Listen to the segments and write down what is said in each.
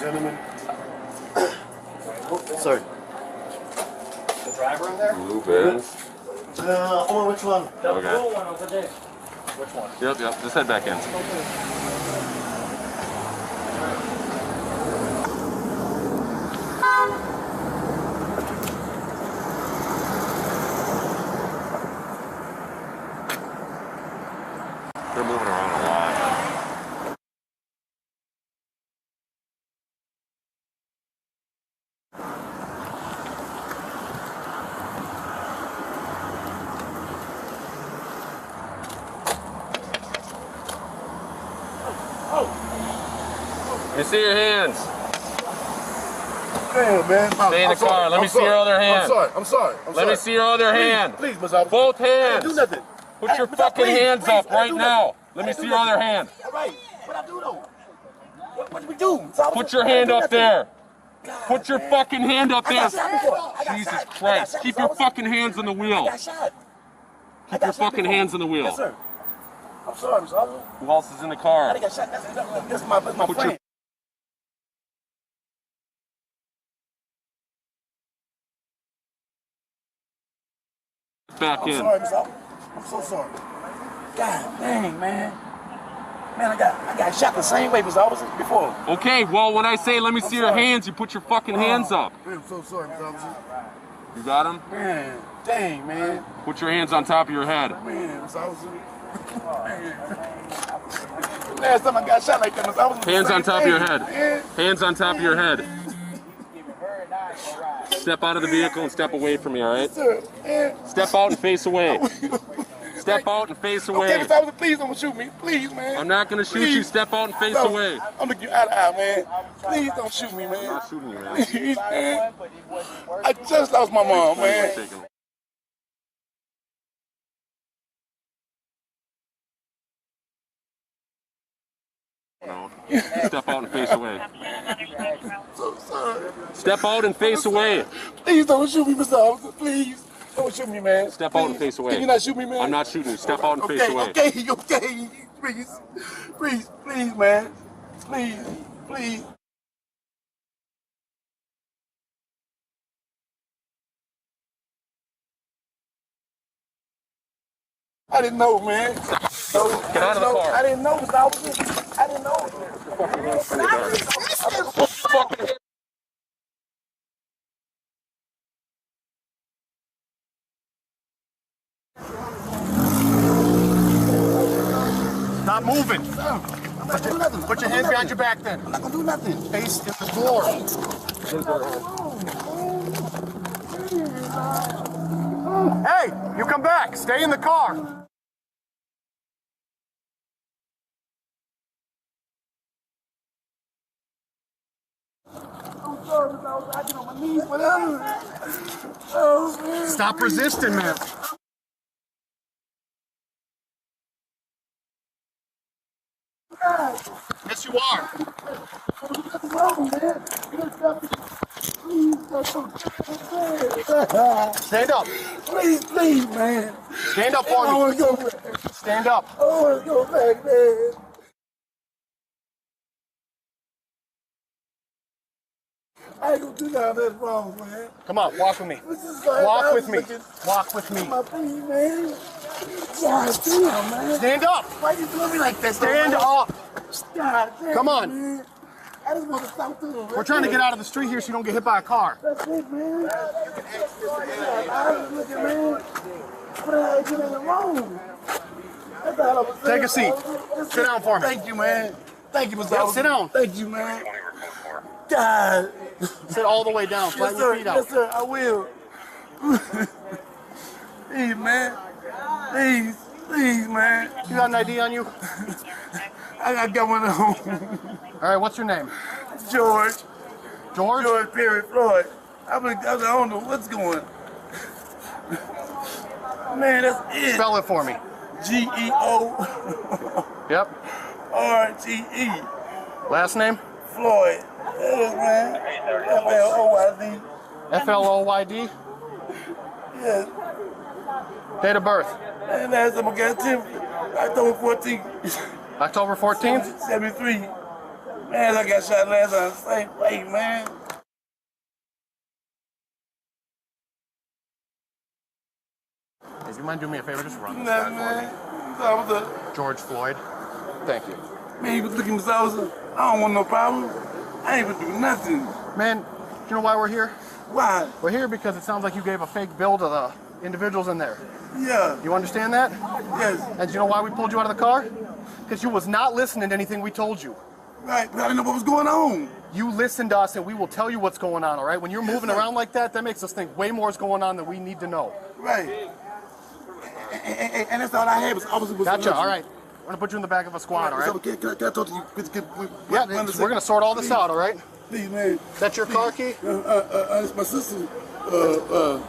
Gentlemen. Sorry. The driver in there? Blue Benz. Which one? The blue one over there. Which one? Yep. Just head back in. They're moving around a lot. Let me see your hands. Damn, man. Stay in the car. Let me see your other hand. I'm sorry. Let me see your other hand. Please, Miss Officer. Both hands. Do nothing. Put your fucking hands up right now. Let me see your other hand. All right. What I do though? What do we do? Put your hand up there. Put your fucking hand up there. Jesus Christ. Keep your fucking hands on the wheel. Keep your fucking hands on the wheel. Yes, sir. I'm sorry, Miss Officer. Who else is in the car? I got shot. This is my friend. Back I'm in. sorry, Miss Officer. I'm so sorry. God dang, man. Man, I got shot the same way, Miss Officer, before. Okay, well, when I say let me see your hands, you put your fucking hands up. Man, I'm so sorry, Miss Officer. You got them? Man, dang, man. Put your hands on top of your head. Man, Miss Officer. Last time I got shot like that, Miss Officer. Hands on top of your head. Man. Hands on top of your head. Step out of the vehicle and step away from me, all right? Sir, man. Step out and face away. Step out and face Okay, away. Miss Officer, please don't shoot me. Please, man. I'm not going to shoot you. Step out and face No, away. I'm looking you eye to eye, man. Please don't shoot me, man. I'm not shooting you, man. Please, man. I just lost my mom, man. No. Step out and face away. So sorry. Step out and face away. Please don't shoot me, Mr. Officer. Please. Don't shoot me, man. Step out and face away. Can you not shoot me, man? I'm not shooting you. Step out and face away. Okay. Please. Please, man. Please. I didn't know, man. Get out of the car. I didn't know, Mr. Officer. I didn't know. Stop moving. I'm not gonna do nothing. Put your hands behind your back then. I'm not gonna do nothing. Face in the floor. Hey, you come back. Stay in the car. I'm sorry, Mr. Officer. I get on my knees for that. Oh, man. Stop resisting, man. Yes, you are. Stand up. Please, man. Stand up I for want me. to go back. Stand up. I want to go back, man. I ain't gonna do nothing that's wrong, man. Come on, walk with me. This is like Walk with me. Walk with me. my feet, man. God damn, man. Stand up. Why you doing me like that? Stand up. God damn, Come on. man. I just want to stop through. We're trying to get out of the street here so you don't get hit by a car. That's it, man. I was looking, man. But I ain't doing anything wrong. That's all I was saying. Take a seat. Sit down for me. Thank you, man. Thank you, Mr. Yep, Officer. sit down. Thank you, man. God. Sit all the way down. Flatten your feet out. Yes, sir, I will. Please, man. Please, man. You got an ID on you? I got one at home. All right, what's your name? George. George? George Perry Floyd. I don't know what's going on. Man, that's it. Spell it for me. G-E-O. Yep. R-G-E. Last name? Floyd. Yeah, man. F-L-O-Y-D. F-L-O-Y-D? Yes. Date of birth? And that's I'm gonna get October 14th. October 14th? 73. Man, I got shot last time. Same way, man. Hey, do you mind doing me a favor? Just run this Nah, guy man. for me. George Floyd. Thank you. Man, you was looking at Mr. Officer. I don't want no problem. I ain't gonna do nothing. Man, you know why we're here? Why? We're here because it sounds like you gave a fake bill to the individuals in there. Yeah. You understand that? Yes. And do you know why we pulled you out of the car? Because you was not listening to anything we told you. Right, but I didn't know what was going on. You listened to us and we will tell you what's going on, all right? When you're moving around like that, that makes us think way more is going on than we need to know. Right. And that's all I had was officer was Gotcha, all right. We're gonna put you in the back of a squad, all right? So, can I talk to you? Yeah, we're gonna sort all this out, all right? Please, man. That's your car key? It's my sister.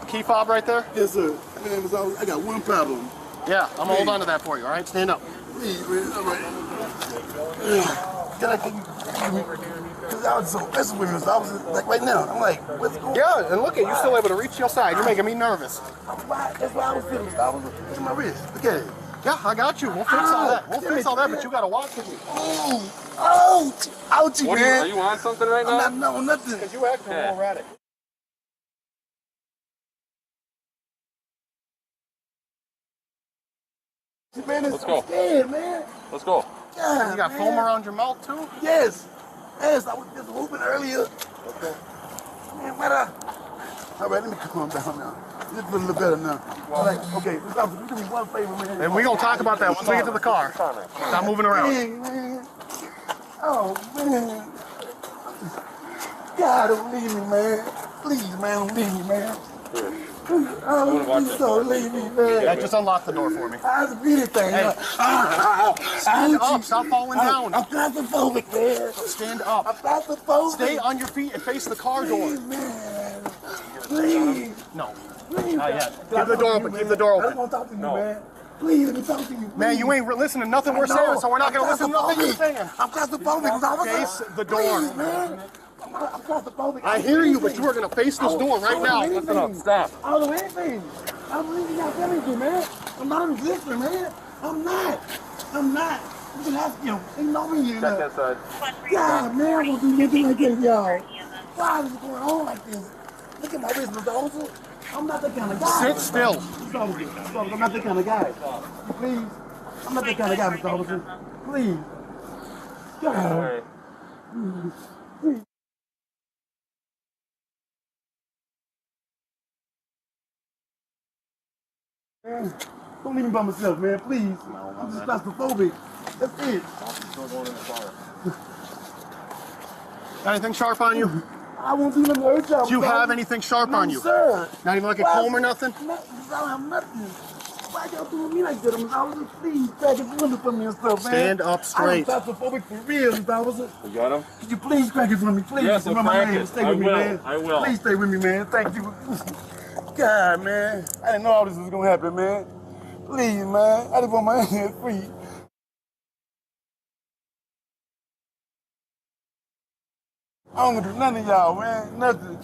Key fob right there? Yes, sir. Man, I got one problem. Yeah, I'm gonna hold on to that for you, all right? Stand up. Please, man. All right. Can I give me? Because I was so messing with him. I was like right now. I'm like, what's going on? Yeah, and look at you still able to reach your side. You're making me nervous. That's why I was feeling. Look at my wrist. Look at it. Yeah, I got you. We'll fix all that. We'll fix all that, but you gotta walk with me. Ouchie, man. Are you on something right now? I'm not, no, nothing. Because you acting a little erratic. Man, Let's go. Scared, man. Let's go. God, You got man. foam around your mouth too? Yes. Yes, I was just whooping earlier. Okay. Man, what up? All right, let me calm down now. This is a little better now. All right, okay. You do me one favor, man. And we're gonna talk about that once we get to the car. Stop moving around. Man. Oh, man. God, don't leave me, man. Please, man, don't leave me, man. Oh, please don't leave me, man. Yeah, just unlock the door for me. I was really thinking. Hey. Stand up. Stop falling down. I'm claustrophobic, man. Stand up. I'm claustrophobic. Stay on your feet and face the car door. Please, man. Please. No. Please. Not yet. Keep the door open. Keep the door I just open. want to talk to you, man. Please, let me talk to you. Man, you ain't listening to nothing we're saying, so we're not gonna listen to nothing you're saying. I'm claustrophobic. Face the door. Please, man. I'm claustrophobic. I hear you, but you are gonna face this door right now. Listen up. Stop. I don't know anything. I don't believe you got anything, man. I'm not resisting, man. I'm not. You can ask him. They know me. Check that side. God, man, I won't do anything like this, y'all. Why is it going on like this? Look at my wrist, Mr. Officer. I'm not that kind of guy. Sit still. Mr. Officer, I'm not that kind of guy. Please. I'm not that kind of guy, Mr. Officer. Please. All God. right. Please. Man, don't leave me by myself, man, please. I'm just claustrophobic. That's it. Got anything sharp on you? I won't do nothing to hurt y'all. Do you have anything sharp on you? Sir. Not even like a Why- comb or nothing? Nothing. I don't have nothing. Why y'all doing me like that? Mr. Officer, please, crack it window for me and stuff, man. Stand up straight. I'm claustrophobic for real, Mr. Officer. You got him? Could you please crack it for me, please? Yes, I'll Run my crack hand. it. Stay I with me, will. man. I will. Please stay with me, man. Thank you. God, man. I didn't know all this was gonna happen, man. Please, man. I just want my hands free. I don't gonna do nothing, y'all, man. Nothing.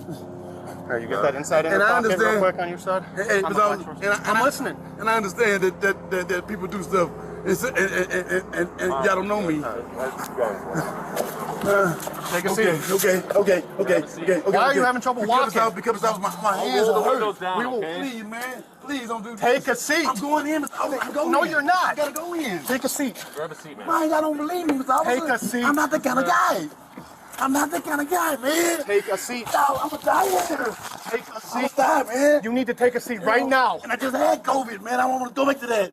Here, you get that inside And I pocket real understand- quick on your side? Hey, On Mr. the Officer, flex. I'm listening. And I understand that people do stuff, and y'all don't know me. Take a seat. Okay. Why are you having trouble walking? Because my hands Roll are the windows hurt. down, will, okay? please, man. Please don't do this. Take a seat. I'm going in, Mr. Officer. I'm going No, in. you're not. I gotta go in. Take a seat. Grab a seat, man. Why y'all don't believe me, Mr. Officer? Take a seat. I'm not that kind of guy. I'm not that kind of guy, man. Take a seat. No, I'm a tired. Take a I'm a seat. tired, man. You need to take a seat right now. And I just had COVID, man. I don't want to go back to that.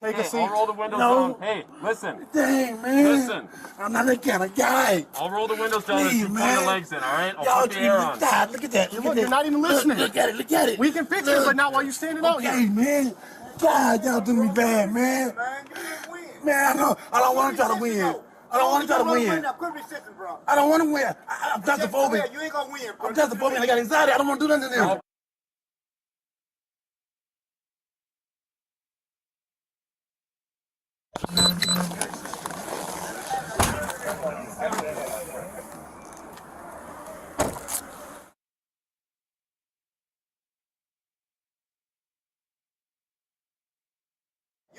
Take a I'll seat. roll the windows No. down. Hey, listen. Dang, man. Listen. I'm not that kind of guy. I'll roll the windows down Please, and you man. put your legs in, all right? I'll Y'all put the air on. God, look at that. Look Look, at that. you're not even listening. Look at it. Look at it. We can fix it, but not while you're standing out Okay, here. man. God, y'all do me bad, man. Man, I don't want to try to win. I don't want to try to win. Quit resisting, bro. I don't want to win. I'm claustrophobic. You ain't gonna win, bro. I'm claustrophobic and I got anxiety. I don't want to do nothing to them.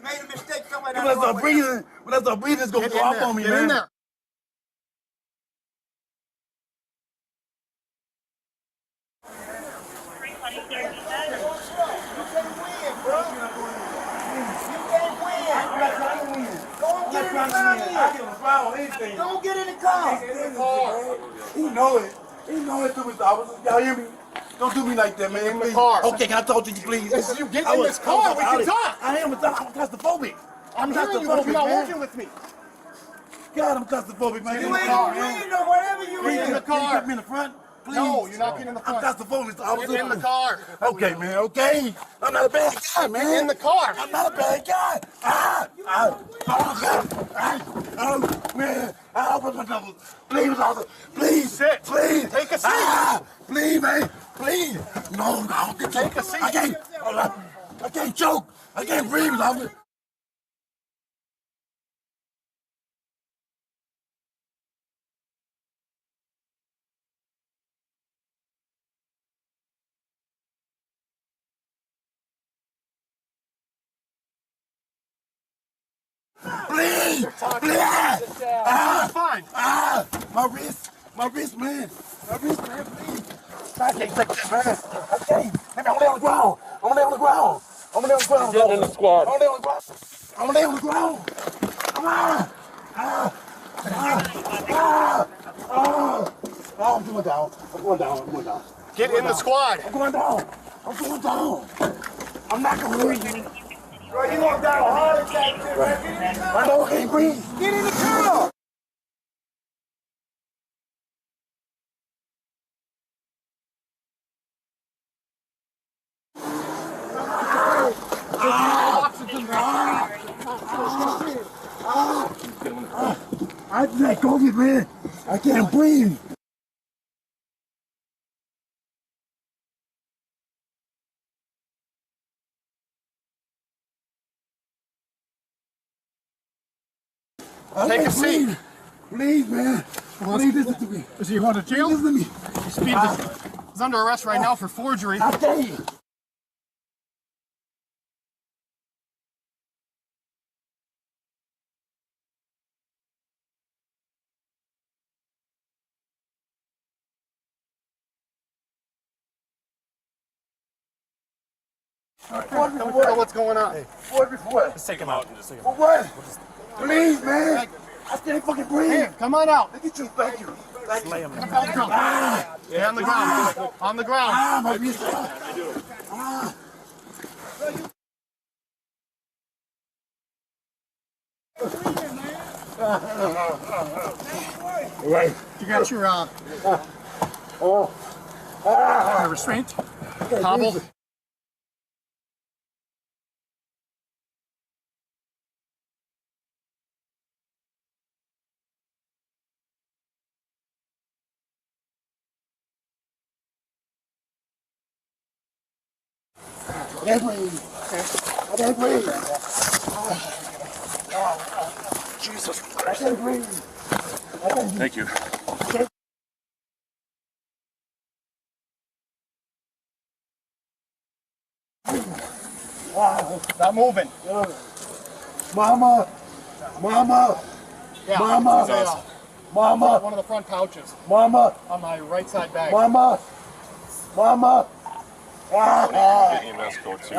made a mistake somewhere When down I start breathing, it's gonna go off on me, Get man. in there. Don't get in the car. He know it. He know it, y'all hear me? Don't do me like that, man. In the Please. car. Okay, can I talk to you, please? You get in this car, we can talk. I'm claustrophobic. I'm hearing you, but you're not working with me. God, I'm claustrophobic, man. You ain't breathing or whatever you Please, in. the car. Can you get me in the front? Please. No, you're not getting in the I'm front. claustrophobic, so I was Get in the car. Okay, man, okay. I'm not a bad guy, man. Get in the car. I'm not a bad guy. Oh, man. Open my knuckles. Please, officer. Please. Sit. Please. Take a seat. Please, man. Please. No. Take a seat. I can't choke. I can't breathe, officer. Please! Please! Fine. My wrist, man. My wrist, man, please. I can't take that, man. I can't. I'm gonna lay on the ground. I'm gonna lay on the ground. I'm gonna lay on the ground. Get in the squad. I'm gonna lay on the ground. I'm gonna lay on the ground. Come on. I'm going down. I'm going down. I'm going down. Get in the squad. I'm going down. I'm going down. I'm not gonna breathe. Bro, you gonna die of a heart attack, man. I know I can't breathe. Get in the car. I got COVID, man. I can't breathe. Take a seat. Please, man. Please listen to me. Is he going to jail? Listen to me. He's under arrest right now for forgery. I tell you. What's going on? What? Just take him out. Just take him For what? Please, man. I can't fucking breathe. Here, come on out. Look at you. Thank you. Thank you. Lay him down. Yeah, on the ground. On the ground. My wrist. Right. You got your restraint. Hobble. I can't breathe. I can't breathe. Jesus Christ. I can't breathe. Thank you. Not moving. Mama. Yeah. Mama. It's a, Mama. one of the front pouches Mama. on my right side bag. Mama. Get EMS code too.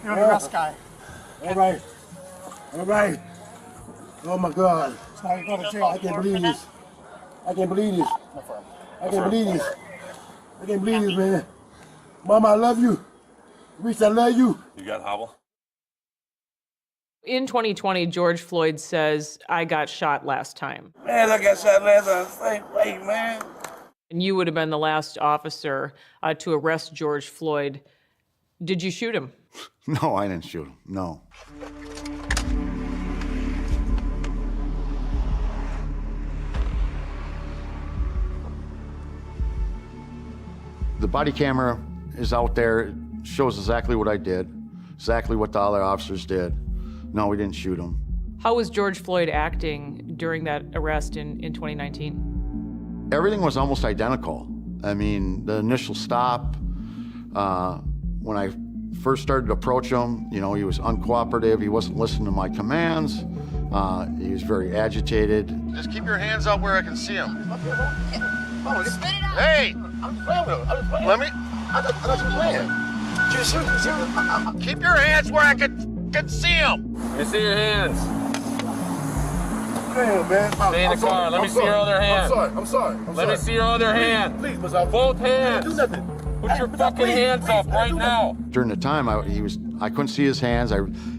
You're the rest guy. All right. Oh my God. So you go to jail. I can't believe this. I can't believe this. Man. Mama, I love you. Reese, I love you. You got hobble? In 2020, George Floyd says, I got shot last time. Man, I got shot last time. Same way, man. And you would have been the last officer to arrest George Floyd. Did you shoot him? No, I didn't shoot him. No. The body camera is out there. It shows exactly what I did, exactly what the other officers did. No, we didn't shoot him. How was George Floyd acting during that arrest in 2019? Everything was almost identical. I mean, the initial stop, when I first started to approach him, you know, he was uncooperative. He wasn't listening to my commands. He was very agitated. Just keep your hands out where I can see him. Hey! Let me. I thought you were playing. Keep your hands where I can see him. Let me see your hands. Damn, man. Stay in the car. Let me see your other hand. I'm sorry. Let me see your other hand. Please, Miss Alpha. Both hands. Do nothing. Put your fucking hands up right now. During the time, I couldn't see his hands.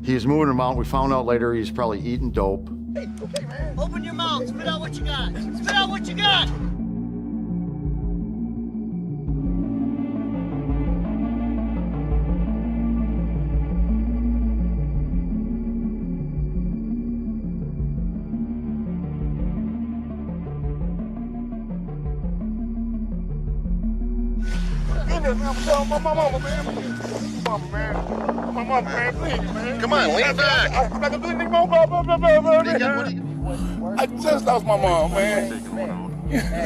He was moving about. We found out later he's probably eating dope. Hey, okay, man. Open your mouth. Spit out what you got. Spit out what you got. My mama, man. My mama, man, please, man. Come on, lean back. I'm not gonna do anything more. I just lost my mom, man.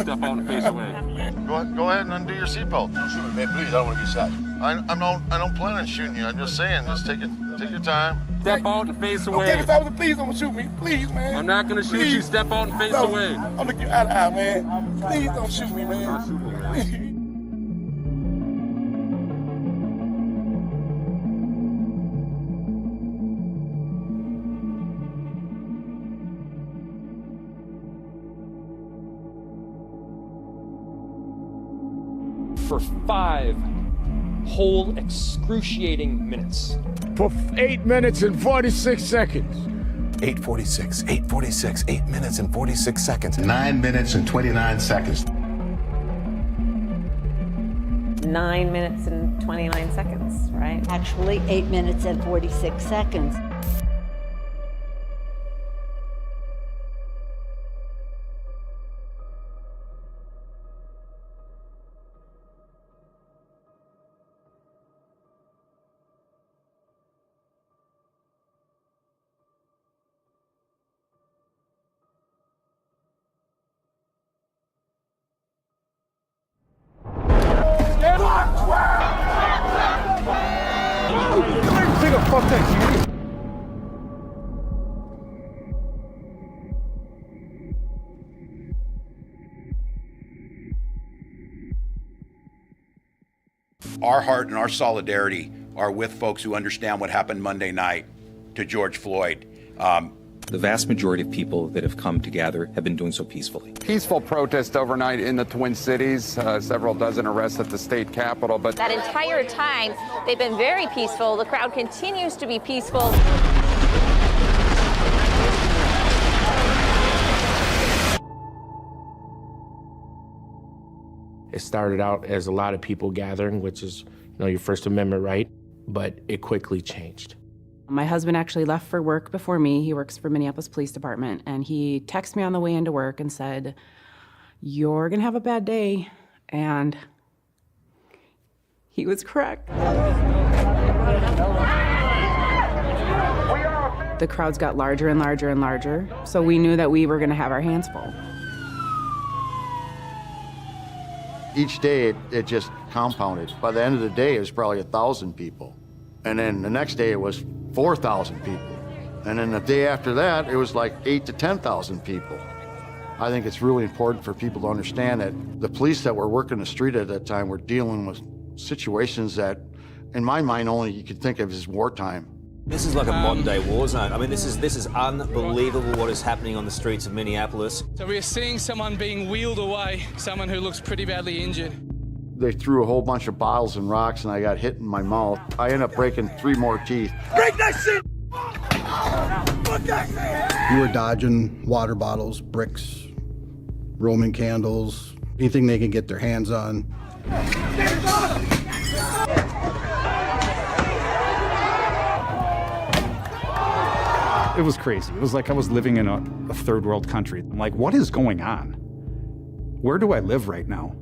Step out and face away. Go ahead and undo your seatbelt. Don't shoot me, man. Please, I don't want to get shot. I don't plan on shooting you. I'm just saying, just take your time. Step out and face away. Okay, Miss Alpha, please don't shoot me. Please, man. I'm not gonna shoot you. Please. Step out and face No, away. I'm looking eye to eye, man. Please don't shoot me, man. Please. For 5 whole excruciating minutes. For 8 minutes and 46 seconds. 8:46, 8:46, 8 minutes and 46 seconds. 9 minutes and 29 seconds. 9 minutes and 29 seconds, right? Actually, 8 minutes and 46 seconds. Fuck that, Our heart and our solidarity are with folks who understand what happened Monday night to George Floyd. The vast majority of people that have come together have been doing so peacefully. Peaceful protest overnight in the Twin Cities, several dozen arrests at the state capitol. But that entire time, they've been very peaceful. The crowd continues to be peaceful. It started out as a lot of people gathering, which is, your First Amendment right, but it quickly changed. My husband actually left for work before me. He works for Minneapolis Police Department, and he texted me on the way into work and said, "You're gonna have a bad day," and he was correct. The crowds got larger and larger and larger, so we knew that we were gonna have our hands full. Each day, it just compounded. By the end of the day, it was probably 1,000 people. And then the next day, it was 4,000 people. And then the day after that, it was like 8,000 to 10,000 people. I think it's really important for people to understand that the police that were working the street at that time were dealing with situations that, in my mind, only you could think of as wartime. This is like a modern-day war zone. I mean, this is unbelievable what is happening on the streets of Minneapolis. So we're seeing someone being wheeled away, someone who looks pretty badly injured. They threw a whole bunch of bottles and rocks, and I got hit in my mouth. I ended up breaking 3 more teeth. Break that shit! Fuck that shit! We were dodging water bottles, bricks, Roman candles, anything they could get their hands on. It was crazy. It was like I was living in a third world country. I'm like, what is going on? Where do I live right now?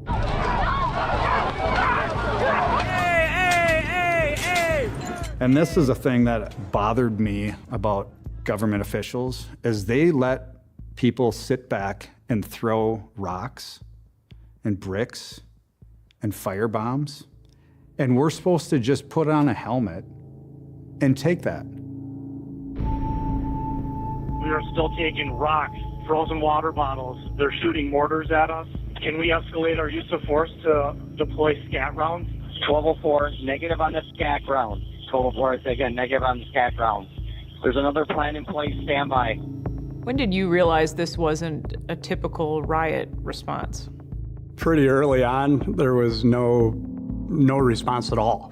And this is a thing that bothered me about government officials, is they let people sit back and throw rocks and bricks and fire bombs, and we're supposed to just put on a helmet and take that. We are still taking rocks, frozen water bottles. They're shooting mortars at us. Can we escalate our use of force to deploy scat rounds? 1204, negative on the scat round. 1204, again, negative on the scat round. There's another plan in place, standby. When did you realize this wasn't a typical riot response? Pretty early on, there was no response at all.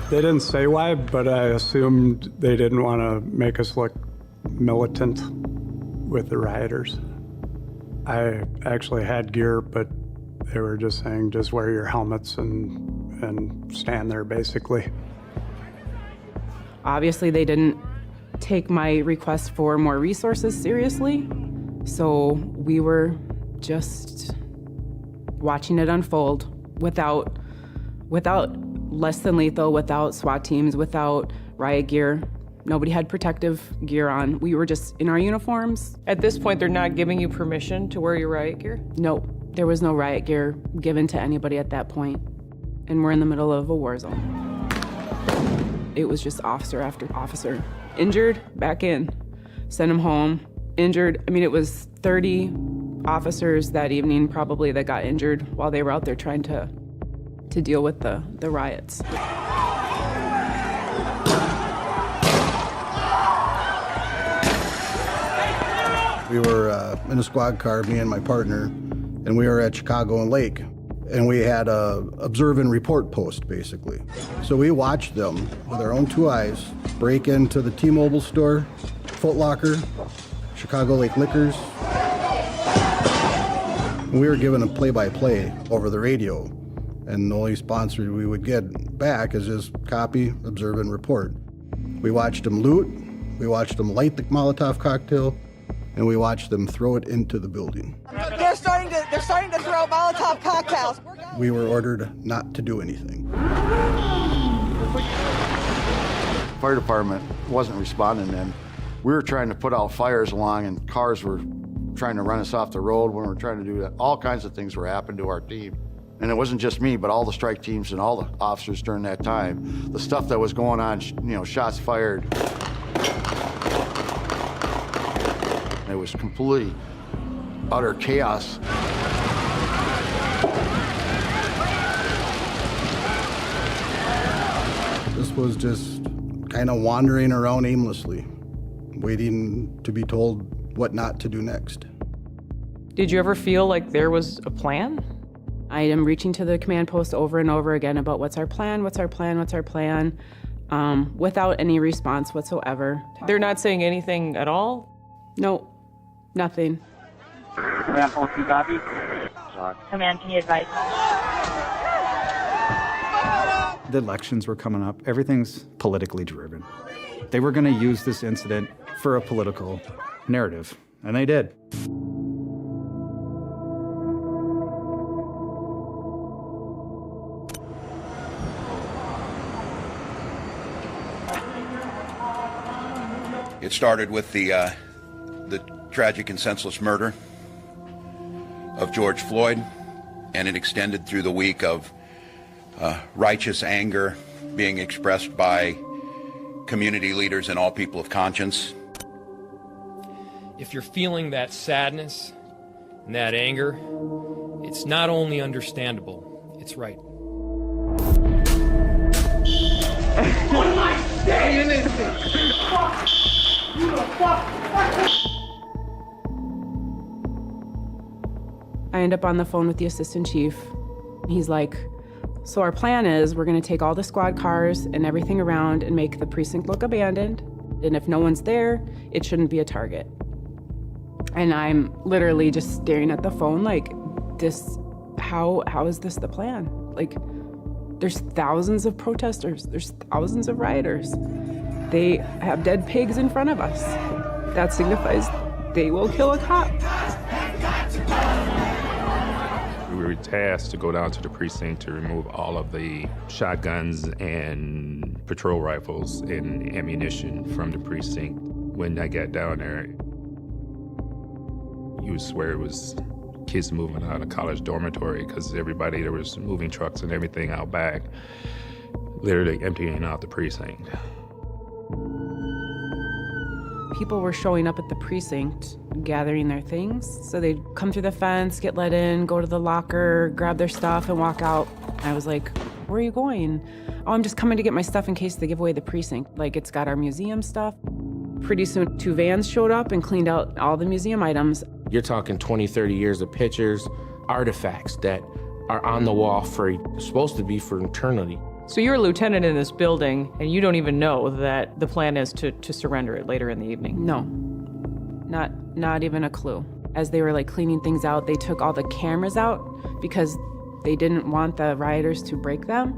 They didn't say why, but I assumed they didn't want to make us look militant with the rioters. I actually had gear, but they were just saying, just wear your helmets and stand there, basically. Obviously, they didn't take my request for more resources seriously, so we were just watching it unfold without less than lethal, without SWAT teams, without riot gear. Nobody had protective gear on. We were just in our uniforms. At this point, they're not giving you permission to wear your riot gear? No, there was no riot gear given to anybody at that point, and we're in the middle of a war zone. It was just officer after officer. Injured, back in. Send them home. Injured, I mean, it was 30 officers that evening probably that got injured while they were out there trying to deal with the riots. We were in a squad car, me and my partner, and we were at Chicago and Lake. And we had a observe and report post, basically. So we watched them with our own two eyes break into the T-Mobile store, Foot Locker, Chicago Lake Liquors. We were given a play-by-play over the radio, and the only sponsor we would get back is just copy, observe, and report. We watched them loot, we watched them light the Molotov cocktail, and we watched them throw it into the building. They're starting to throw Molotov cocktails. We were ordered not to do anything. Fire department wasn't responding then. We were trying to put out fires along, and cars were trying to run us off the road when we were trying to do that. All kinds of things were happening to our team. And it wasn't just me, but all the strike teams and all the officers during that time. The stuff that was going on, shots fired. It was completely utter chaos. This was just kind of wandering around aimlessly, waiting to be told what not to do next. Did you ever feel like there was a plan? I am reaching to the command post over and over again about what's our plan, what's our plan, what's our plan, without any response whatsoever. They're not saying anything at all? No, nothing. Command post, you copy? Command, can you advise? The elections were coming up. Everything's politically driven. They were going to use this incident for a political narrative, and they did. It started with the tragic and senseless murder of George Floyd, and it extended through the week of righteous anger being expressed by community leaders and all people of conscience. If you're feeling that sadness and that anger, it's not only understandable, it's right. What am I saying in this? Fuck! You the fuck! I end up on the phone with the assistant chief. He's like, so our plan is we're gonna take all the squad cars and everything around and make the precinct look abandoned. And if no one's there, it shouldn't be a target. And I'm literally just staring at the phone like, this, how is this the plan? Like, there's thousands of protesters, there's thousands of rioters. They have dead pigs in front of us. That signifies they will kill a cop. We were tasked to go down to the precinct to remove all of the shotguns and patrol rifles and ammunition from the precinct. When I got down there, You would swear it was kids moving out of college dormitory because there was moving trucks and everything out back, literally emptying out the precinct. People were showing up at the precinct, gathering their things. So they'd come through the fence, get let in, go to the locker, grab their stuff, and walk out. I was like, where are you going? Oh, I'm just coming to get my stuff in case they give away the precinct. Like, it's got our museum stuff. Pretty soon, 2 vans showed up and cleaned out all the museum items. You're talking 20, 30 years of pictures, artifacts that are on the wall supposed to be for eternity. So you're a lieutenant in this building, and you don't even know that the plan is to surrender it later in the evening? No, not even a clue. As they were like cleaning things out, they took all the cameras out because they didn't want the rioters to break them.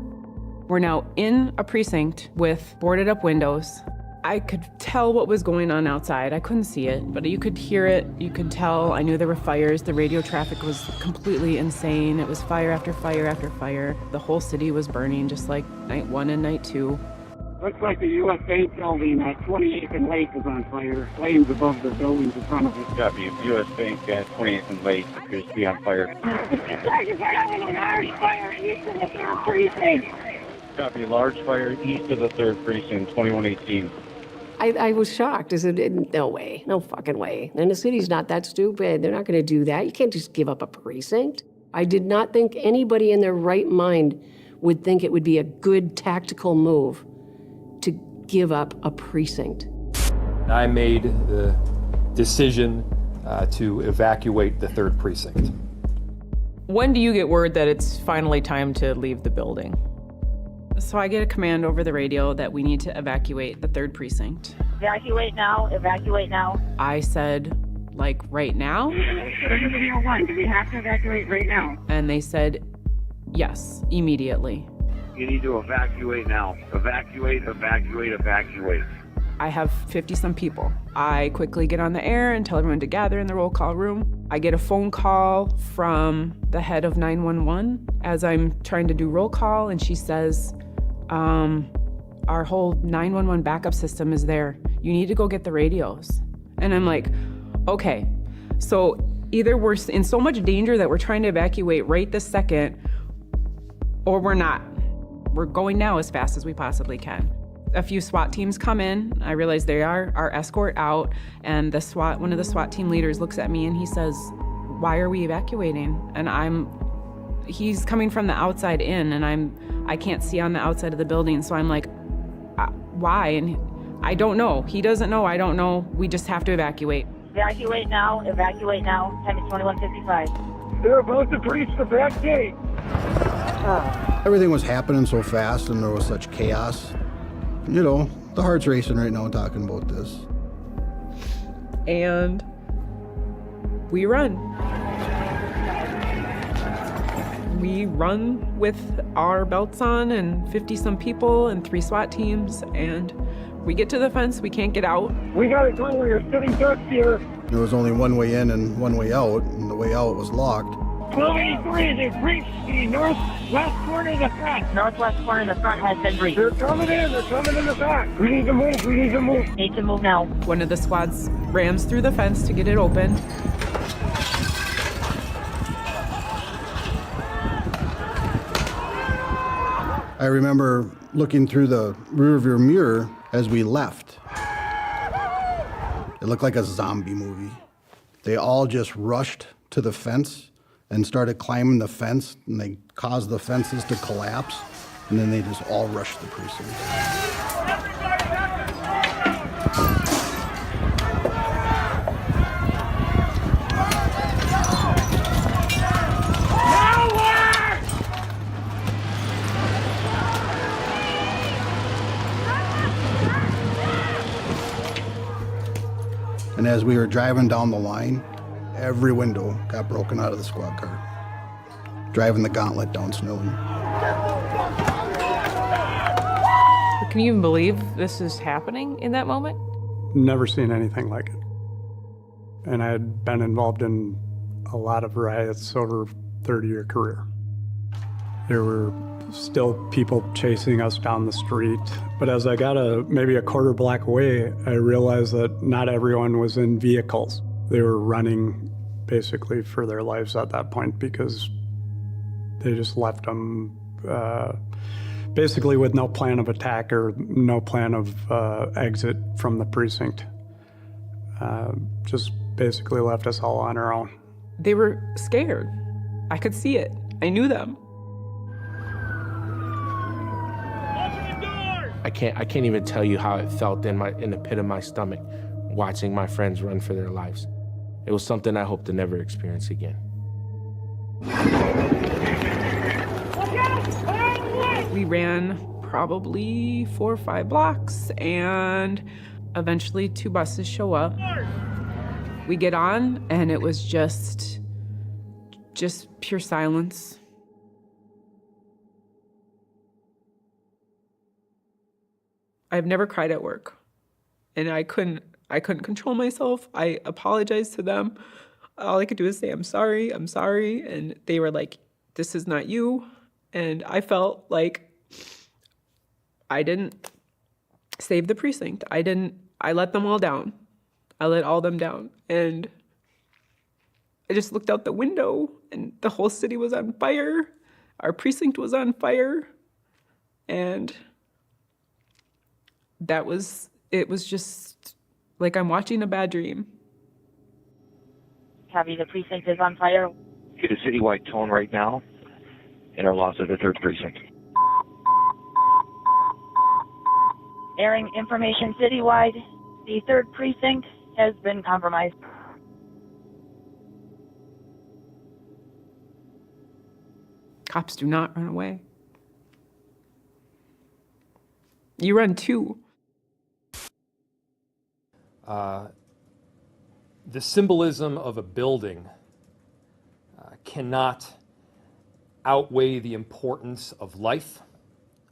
We're now in a precinct with boarded up windows. I could tell what was going on outside. I couldn't see it, but you could hear it. You could tell. I knew there were fires. The radio traffic was completely insane. It was fire after fire after fire. The whole city was burning, just like night 1 and night 2. Looks like the U.S. Bank building at 28th and Lake is on fire. Flames above the buildings in front of it. Copy. U.S. Bank at 28th and Lake appears to be on fire. Large fire east of the 3rd precinct. Copy. Large fire east of the 3rd precinct, 2118. I was shocked. I said, no way, no fucking way. And the city's not that stupid. They're not going to do that. You can't just give up a precinct. I did not think anybody in their right mind would think it would be a good tactical move to give up a precinct. I made the decision to evacuate the 3rd precinct. When do you get word that it's finally time to leave the building? So I get a command over the radio that we need to evacuate the 3rd precinct. Evacuate now, evacuate now. I said, like, right now? Video 1, do we have to evacuate right now? And they said, yes, immediately. You need to evacuate now. Evacuate, evacuate, evacuate. I have 50-some people. I quickly get on the air and tell everyone to gather in the roll call room. I get a phone call from the head of 911 as I'm trying to do roll call, and she says, our whole 911 backup system is there. You need to go get the radios. And I'm like, okay. So either we're in so much danger that we're trying to evacuate right this second, or we're not. We're going now as fast as we possibly can. A few SWAT teams come in. I realize they are our escort out, and one of the SWAT team leaders looks at me and he says, why are we evacuating? And he's coming from the outside in, and I can't see on the outside of the building, so I'm like, why? And I don't know. He doesn't know, I don't know. We just have to evacuate. Evacuate now, evacuate now. Time is 21:55. They're about to breach the back gate. Everything was happening so fast and there was such chaos. You know, the heart's racing right now talking about this. And we run. We run with our belts on and 50-some people and 3 SWAT teams, and we get to the fence. We can't get out. We gotta go. We're sitting ducks here. There was only one way in and one way out, and the way out was locked. 1283, they've breached the northwest corner of the front. Northwest corner of the front has been breached. They're coming in the back. We need to move, Need to move now. One of the squads rams through the fence to get it open. I remember looking through the rearview mirror as we left. It looked like a zombie movie. They all just rushed to the fence and started climbing the fence, and they caused the fences to collapse, and then they just all rushed the precinct. And as we were driving down the line, every window got broken out of the squad car. Driving the gauntlet down Snelling. Can you even believe this is happening in that moment? Never seen anything like it. And I had been involved in a lot of riots over a 30-year career. There were still people chasing us down the street. But as I got maybe a quarter block away, I realized that not everyone was in vehicles. They were running basically for their lives at that point because they just left them basically with no plan of attack or no plan of exit from the precinct. Just basically left us all on our own. They were scared. I could see it. I knew them. I can't even tell you how it felt in the pit of my stomach watching my friends run for their lives. It was something I hope to never experience again. We ran probably 4 or 5 blocks, and eventually 2 buses show up. We get on, and it was just pure silence. I've never cried at work, and I couldn't control myself. I apologized to them. All I could do is say, I'm sorry, and they were like, this is not you. And I felt like I didn't save the precinct. I let them all down. I let all them down. And I just looked out the window and the whole city was on fire. Our precinct was on fire. And it was just like I'm watching a bad dream. Copy, the precinct is on fire. Get a citywide tone right now in our loss of the 3rd precinct. Airing information citywide. The 3rd precinct has been compromised. Cops do not run away. You run too. The symbolism of a building cannot outweigh the importance of life,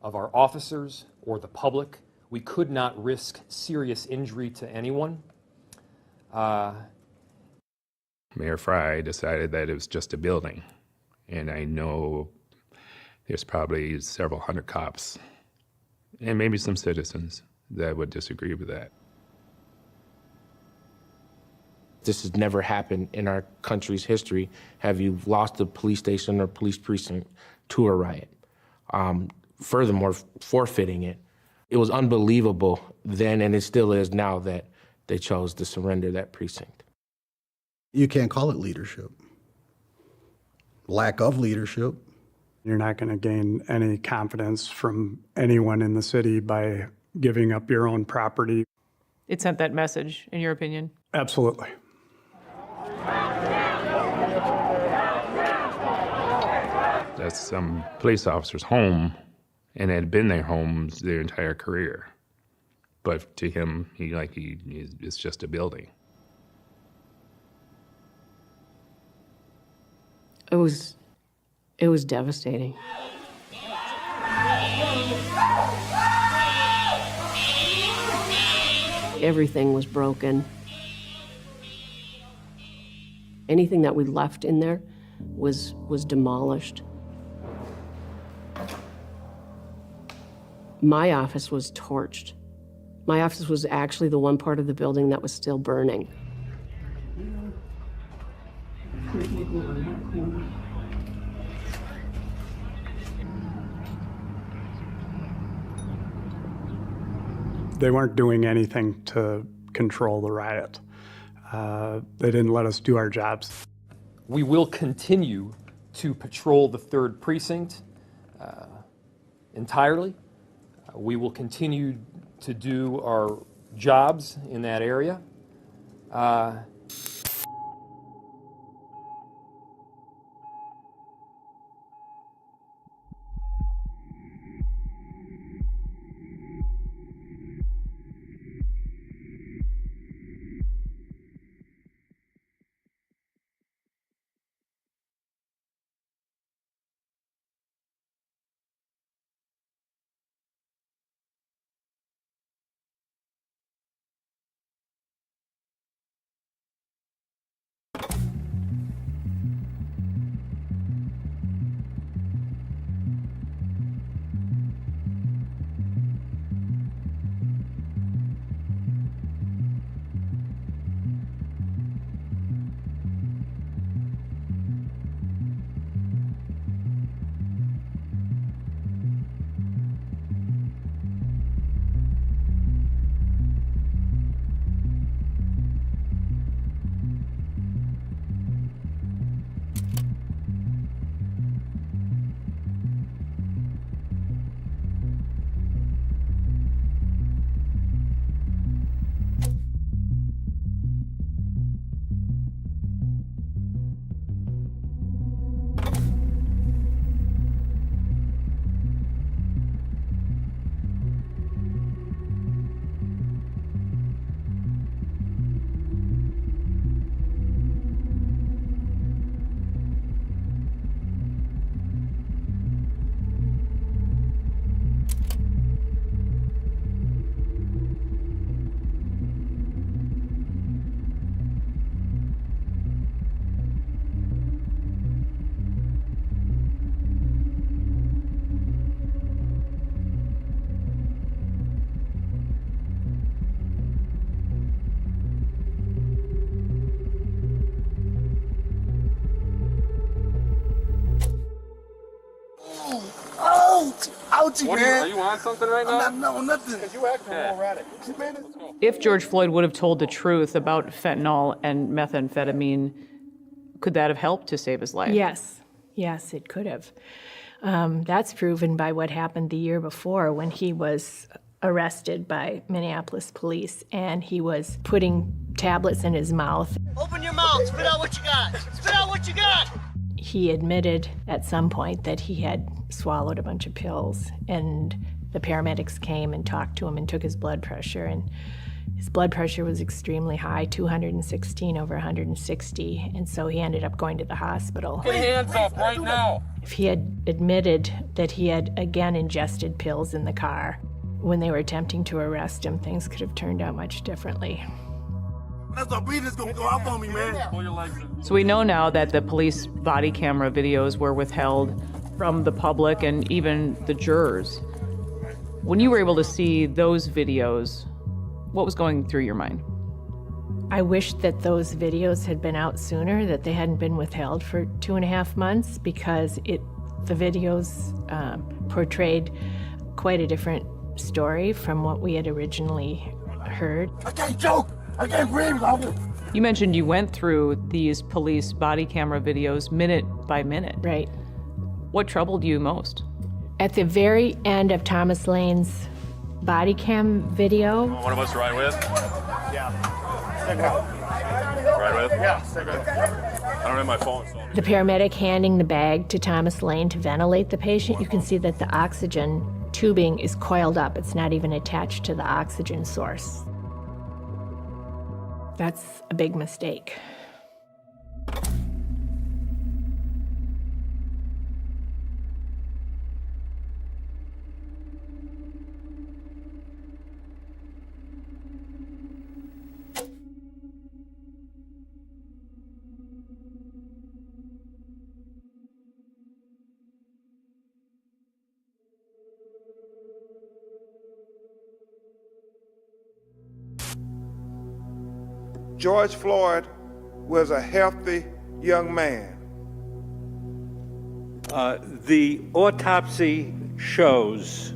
of our officers, or the public. We could not risk serious injury to anyone. Mayor Fry decided that it was just a building. And I know there's probably several hundred cops and maybe some citizens that would disagree with that. This has never happened in our country's history. Have you lost a police station or police precinct to a riot? Furthermore, forfeiting it. It was unbelievable then, and it still is now, that they chose to surrender that precinct. You can't call it leadership. Lack of leadership. You're not going to gain any confidence from anyone in the city by giving up your own property. It sent that message, in your opinion? Absolutely. That's some police officer's home, and it had been their homes their entire career. But to him, it's just a building. It was devastating. Everything was broken. Anything that we left in there was demolished. My office was torched. My office was actually the one part of the building that was still burning. They weren't doing anything to control the riot. They didn't let us do our jobs. We will continue to patrol the 3rd precinct entirely. We will continue to do our jobs in that area. out you, man. Are you on something right now? I'm not, no, nothing. Because you acting erratic. If George Floyd would have told the truth about fentanyl and methamphetamine, could that have helped to save his life? Yes. Yes, it could have. That's proven by what happened the year before when he was arrested by Minneapolis police and he was putting tablets in his mouth. Open your mouth. Spit out what you got. Spit out what you got. He admitted at some point that he had swallowed a bunch of pills, and the paramedics came and talked to him and took his blood pressure, and his blood pressure was extremely high, 216 over 160, and so he ended up going to the hospital. Put your hands up right now. If he had admitted that he had again ingested pills in the car when they were attempting to arrest him, things could have turned out much differently. That's our breathing's gonna go up on me, man. Pull your legs in. So we know now that the police body camera videos were withheld from the public and even the jurors. When you were able to see those videos, what was going through your mind? I wish that those videos had been out sooner, that they hadn't been withheld for 2.5 months, because the videos portrayed quite a different story from what we had originally heard. I can't joke. I can't breathe. You mentioned you went through these police body camera videos minute by minute. Right. What troubled you most? At the very end of Thomas Lane's body cam video. One of us ride with? Yeah. Stick it out. Ride with? Yeah, stick it out. I don't have my phone, so. The paramedic handing the bag to Thomas Lane to ventilate the patient, you can see that the oxygen tubing is coiled up. It's not even attached to the oxygen source. That's a big mistake. George Floyd was a healthy young man. The autopsy shows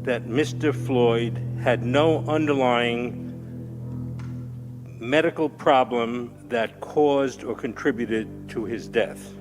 that Mr. Floyd had no underlying medical problem that caused or contributed to his death.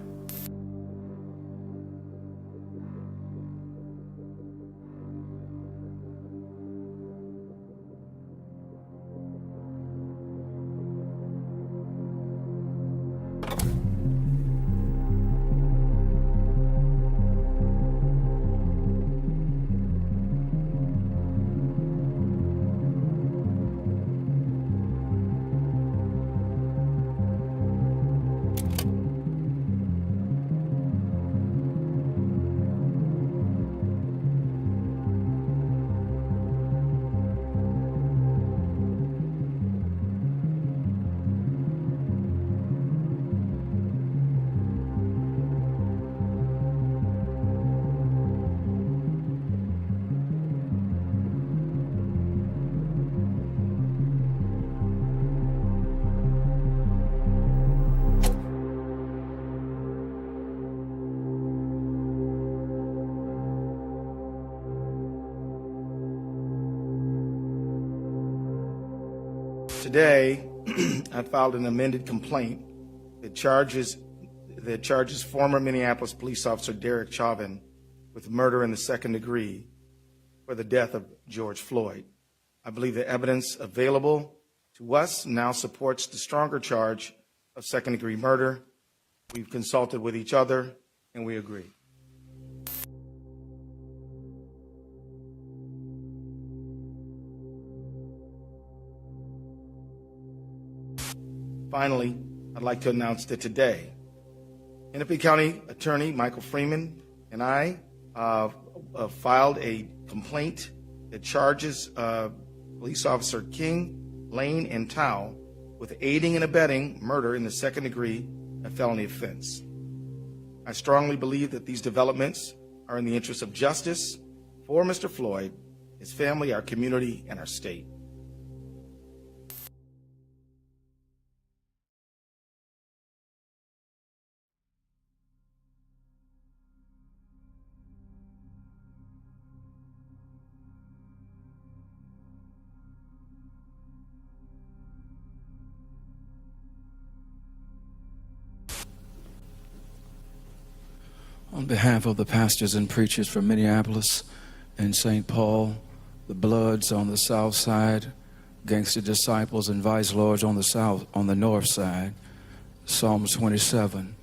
Today, I filed an amended complaint that charges former Minneapolis police officer Derek Chauvin with murder in the second degree for the death of George Floyd. I believe the evidence available to us now supports the stronger charge of second-degree murder. We've consulted with each other, and we agree. Finally, I'd like to announce that today, Hennepin County Attorney Michael Freeman and I filed a complaint that charges police officer King, Lane, and Tao with aiding and abetting murder in the second degree, a felony offense. I strongly believe that these developments are in the interest of justice for Mr. Floyd, his family, our community, and our state. On behalf of the pastors and preachers from Minneapolis and St. Paul, the Bloods on the south side, Gangster Disciples and Vice Lords on the north side, Psalm 27.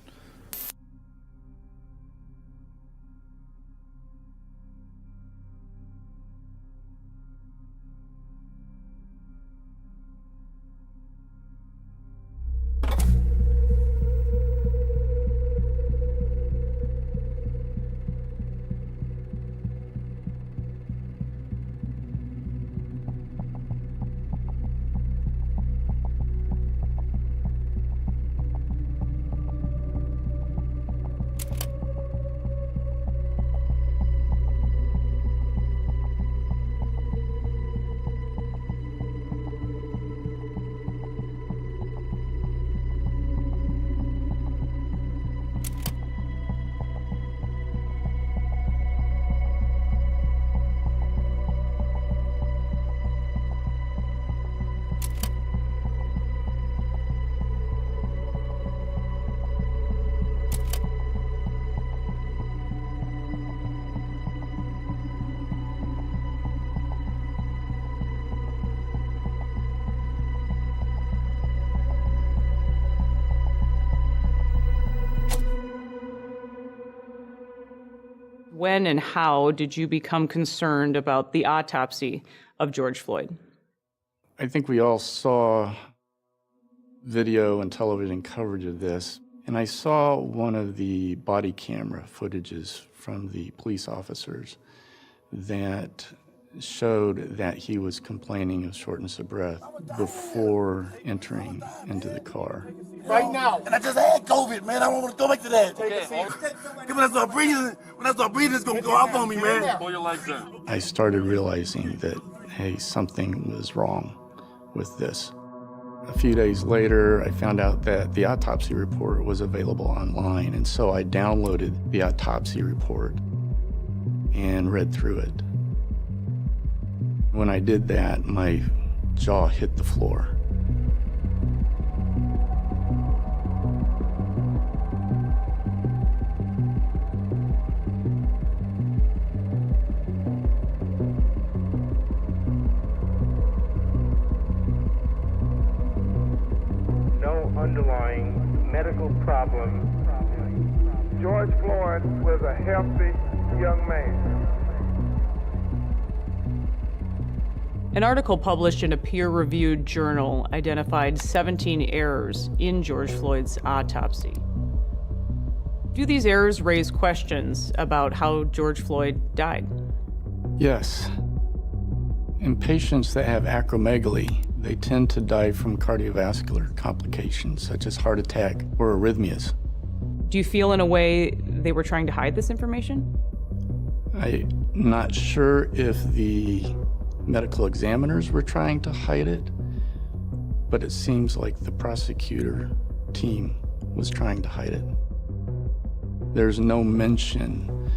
When and how did you become concerned about the autopsy of George Floyd? I think we all saw video and television coverage of this, and I saw one of the body camera footages from the police officers that showed that he was complaining of shortness of breath before entering into the car. Right now. And I just had COVID, man. I don't want to go back to that. When I start breathing, it's gonna go off on me, man. Pull your legs in. I started realizing that, hey, something was wrong with this. A few days later, I found out that the autopsy report was available online, and so I downloaded the autopsy report and read through it. When I did that, my jaw hit the floor. No underlying medical problem. George Floyd was a healthy young man. An article published in a peer-reviewed journal identified 17 errors in George Floyd's autopsy. Do these errors raise questions about how George Floyd died? Yes. In patients that have acromegaly, they tend to die from cardiovascular complications such as heart attack or arrhythmias. Do you feel in a way they were trying to hide this information? I'm not sure if the medical examiners were trying to hide it, but it seems like the prosecutor team was trying to hide it. There's no mention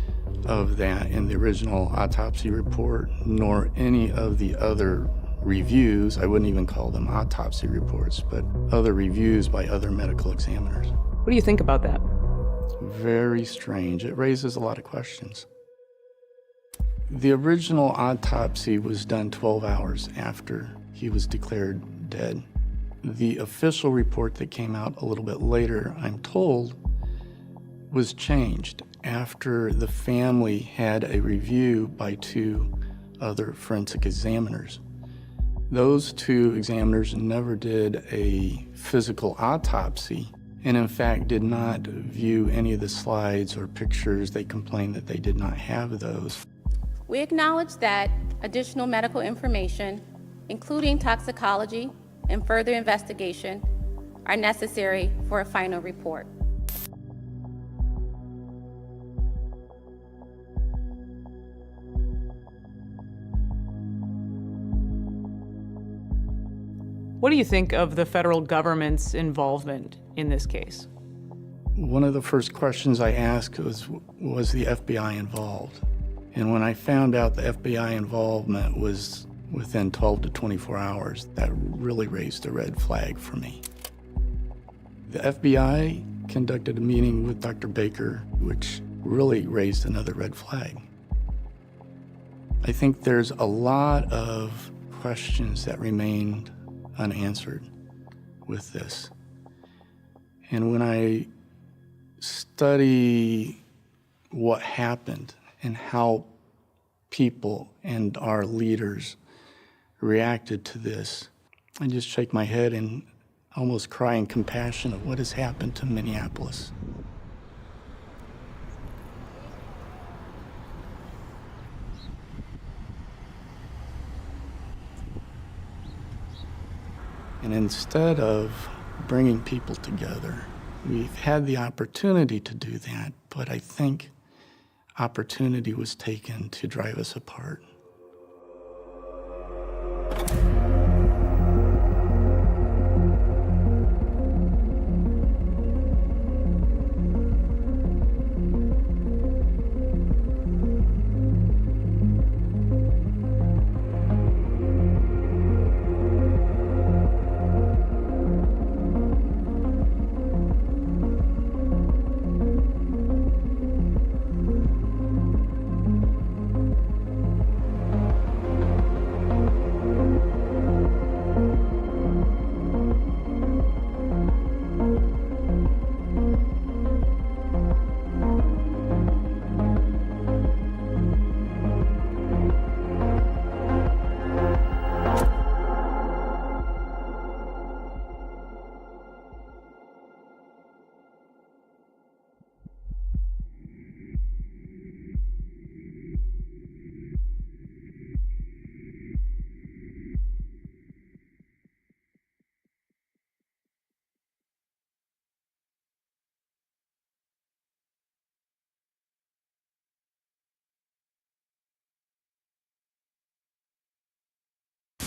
of that in the original autopsy report, nor any of the other reviews. I wouldn't even call them autopsy reports, but other reviews by other medical examiners. What do you think about that? Very strange. It raises a lot of questions. The original autopsy was done 12 hours after he was declared dead. The official report that came out a little bit later, I'm told, was changed after the family had a review by 2 other forensic examiners. Those 2 examiners never did a physical autopsy, and in fact did not view any of the slides or pictures. They complained that they did not have those. We acknowledge that additional medical information, including toxicology and further investigation, are necessary for a final report. What do you think of the federal government's involvement in this case? One of the first questions I asked was the FBI involved? And when I found out the FBI involvement was within 12 to 24 hours, that really raised a red flag for me. The FBI conducted a meeting with Dr. Baker, which really raised another red flag. I think there's a lot of questions that remain unanswered with this. And when I study what happened and how people and our leaders reacted to this, I just shake my head and almost cry in compassion of what has happened to Minneapolis. And instead of bringing people together, we've had the opportunity to do that, but I think opportunity was taken to drive us apart.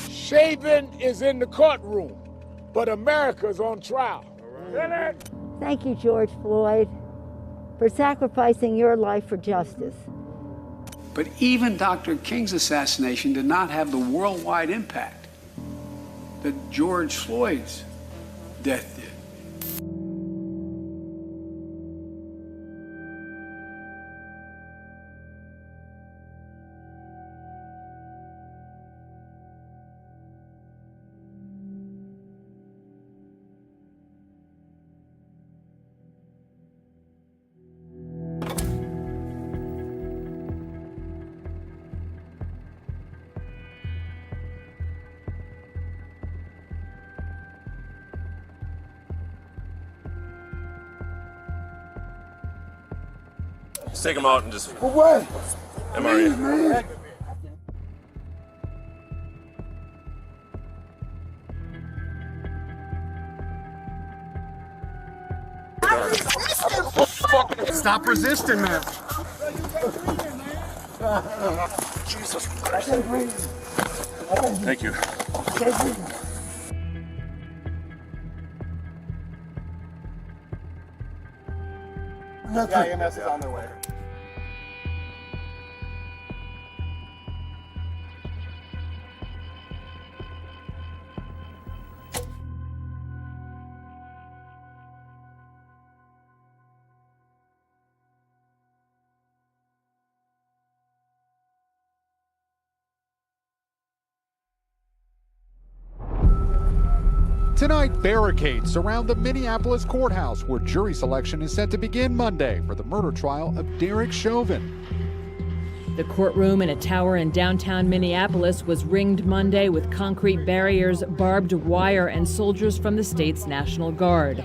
Shaven is in the courtroom, but America's on trial. Thank you, George Floyd, for sacrificing your life for justice. But even Dr. King's assassination did not have the worldwide impact that George Floyd's death did. Just take him out and just. What? MRE. Stop resisting, man. Jesus Christ. Thank you. Yeah, EMS is on their way. Tonight, barricades surround the Minneapolis courthouse, where jury selection is set to begin Monday for the murder trial of Derek Chauvin. The courtroom in a tower in downtown Minneapolis was ringed Monday with concrete barriers, barbed wire, and soldiers from the state's National Guard.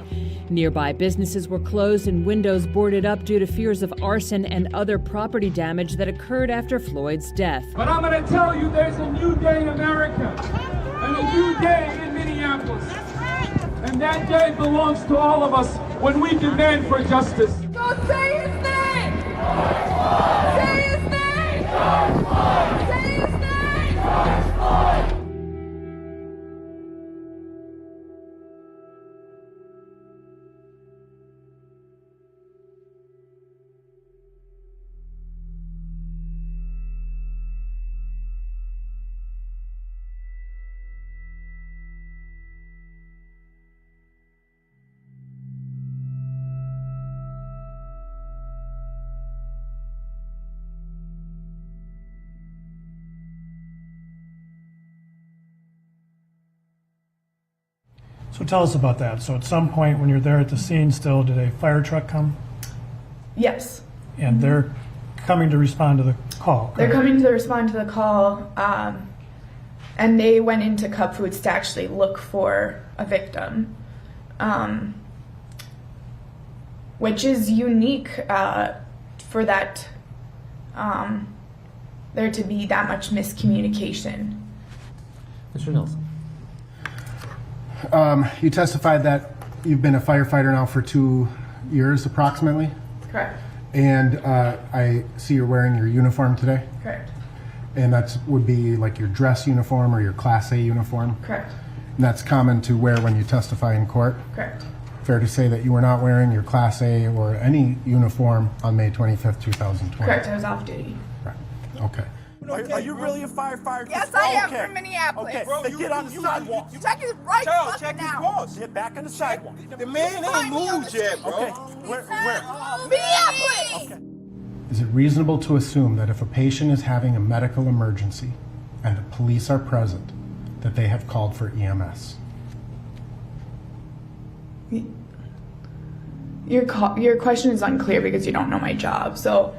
Nearby businesses were closed and windows boarded up due to fears of arson and other property damage that occurred after Floyd's death. But I'm going to tell you there's a new day in America and a new day in Minneapolis. And that day belongs to all of us when we demand for justice. So say his name! Say his name! Say his name! So tell us about that. So at some point when you're there at the scene still, did a fire truck come? Yes. And they're coming to respond to the call? They're coming to respond to the call, and they went into Cup Foods to actually look for a victim, which is unique for that, there to be that much miscommunication. Mr. Nelson. You testified that you've been a firefighter now for 2 years approximately? Correct. And I see you're wearing your uniform today? Correct. And that would be like your dress uniform or your Class A uniform? Correct. And that's common to wear when you testify in court? Correct. Fair to say that you were not wearing your Class A or any uniform on May 25th, 2020? Correct, I was off duty. Right, okay. Are you really a firefighter? Yes, I am from Minneapolis. Okay, then get on the sidewalk. Check his right Charles, fucking check his out. pulse. Get back on the sidewalk. The man ain't moved yet, bro. Okay, where? Minneapolis! Okay. Is it reasonable to assume that if a patient is having a medical emergency and the police are present, that they have called for EMS? Your question is unclear because you don't know my job, so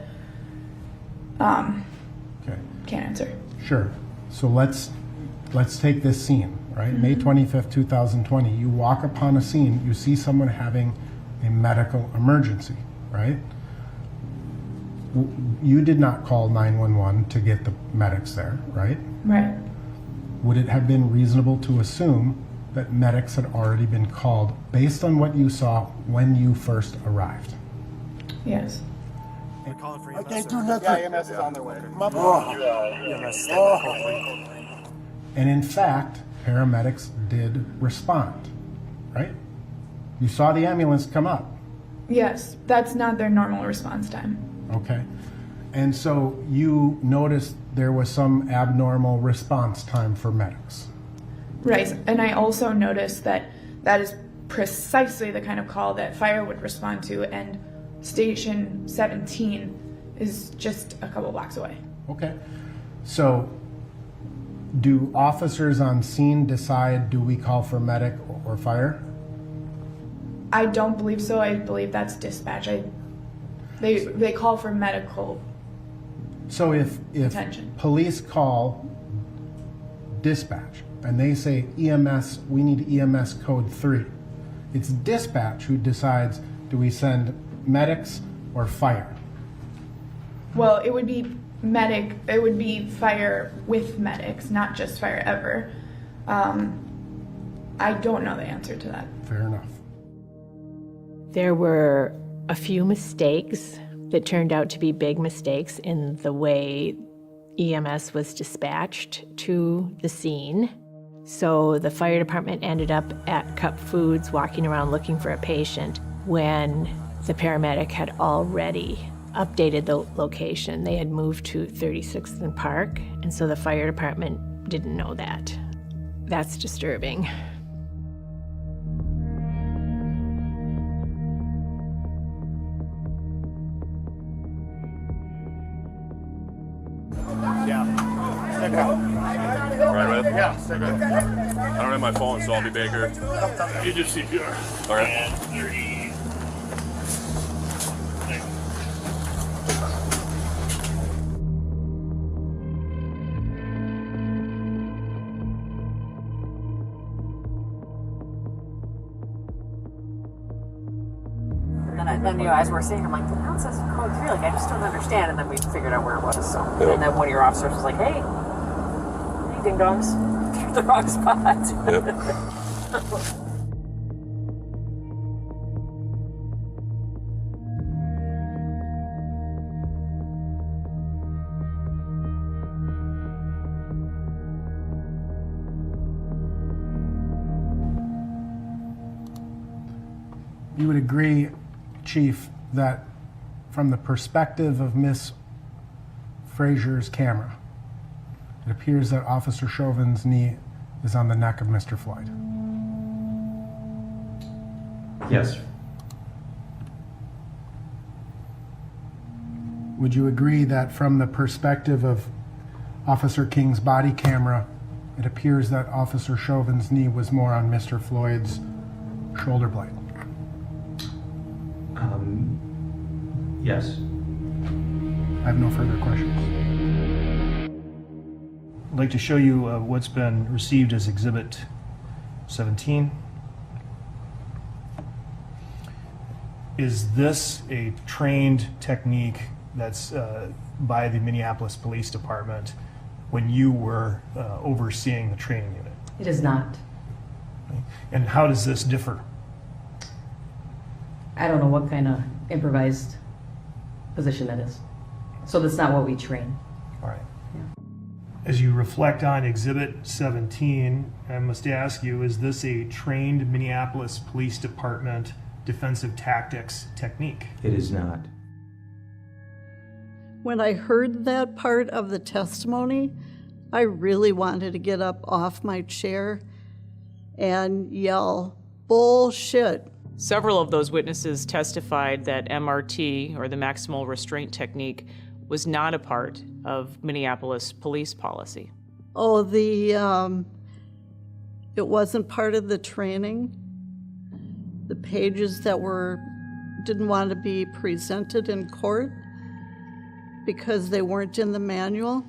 Okay. can't answer. Sure. So let's take this scene, right? May 25th, 2020. You walk upon a scene, you see someone having a medical emergency, right? You did not call 911 to get the medics there, right? Right. Would it have been reasonable to assume that medics had already been called based on what you saw when you first arrived? Yes. I can't do nothing. Yeah, EMS is on their way. And in fact, paramedics did respond, right? You saw the ambulance come up, Yes, that's not their normal response time. okay? And so you noticed there was some abnormal response time for medics. Right, and I also noticed that that is precisely the kind of call that fire would respond to, and Station 17 is just a couple blocks away. Okay. So do officers on scene decide, do we call for medic or fire? I don't believe so. I believe that's dispatch. They call for medical. So if Attention. police call dispatch and they say EMS, we need EMS code 3, it's dispatch who decides, do we send medics or fire? Well, it would be medic. It would be fire with medics, not just fire ever. I don't know the answer to that. Fair enough. There were a few mistakes that turned out to be big mistakes in the way EMS was dispatched to the scene. So the fire department ended up at Cup Foods walking around looking for a patient when the paramedic had already updated the location. They had moved to 36th and Park, and so the fire department didn't know that. That's disturbing. Right, Red? Yeah. Okay. I don't have my phone, so I'll be Baker. You just CPR. Okay. And then, as we're saying, I'm like, the town says code 3, like, I just don't understand. And then we figured out where it was. So, Yep. and then one of your officers was like, hey, ding dongs, you're the wrong spot. Yep. You would agree, Chief, that from the perspective of Miss Frazier's camera, it appears that Officer Chauvin's knee is on the neck of Mr. Floyd. Yes. Would you agree that from the perspective of Officer King's body camera, it appears that Officer Chauvin's knee was more on Mr. Floyd's shoulder blade? Yes. I have no further questions. I'd like to show you what's been received as Exhibit 17. Is this a trained technique that's by the Minneapolis Police Department when you were overseeing the training unit? It is not. And how does this differ? I don't know what kind of improvised position that is. So that's not what we train. All right. As you reflect on Exhibit 17, I must ask you, is this a trained Minneapolis Police Department defensive tactics technique? It is not. When I heard that part of the testimony, I really wanted to get up off my chair and yell, bullshit. Several of those witnesses testified that MRT, or the maximal restraint technique, was not a part of Minneapolis police policy. Oh, it wasn't part of the training. The pages that didn't want to be presented in court because they weren't in the manual.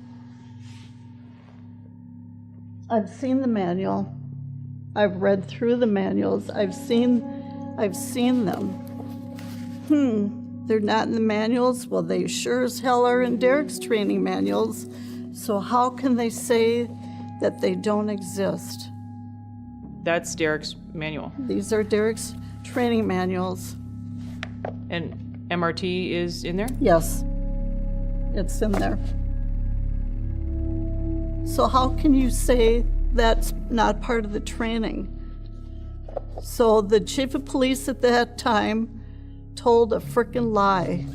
I've seen the manual. I've read through the manuals. I've seen them. They're not in the manuals? Well, they sure as hell are in Derek's training manuals. So how can they say that they don't exist? That's Derek's manual. These are Derek's training manuals. And MRT is in there? Yes, it's in there. So how can you say that's not part of the training? So the chief of police at that time told a frickin' lie.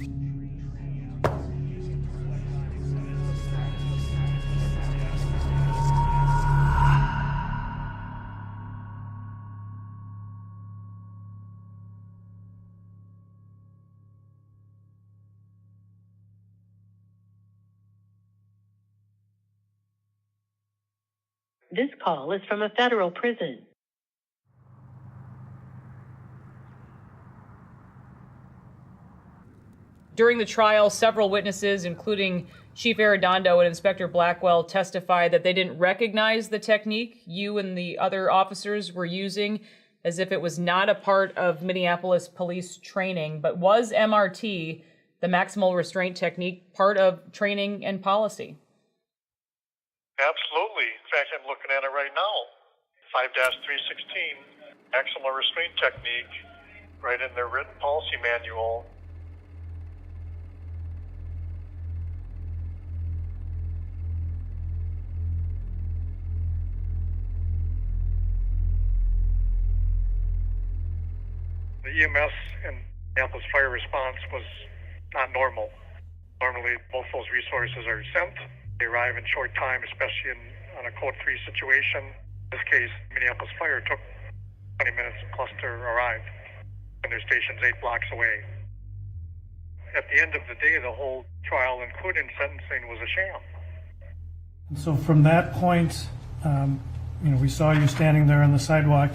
This call is from a federal prison. During the trial, several witnesses, including Chief Arredondo and Inspector Blackwell, testified that they didn't recognize the technique you and the other officers were using, as if it was not a part of Minneapolis police training. But was MRT, the maximal restraint technique, part of training and policy? Absolutely. In fact, I'm looking at it right now. 5-316, maximal restraint technique, right in their written policy manual. The EMS and Minneapolis fire response was not normal. Normally, both those resources are sent. They arrive in short time, especially on a code 3 situation. In this case, Minneapolis Fire took 20 minutes plus to arrive, and their station's 8 blocks away. At the end of the day, the whole trial, including sentencing, was a sham. So from that point, we saw you standing there on the sidewalk,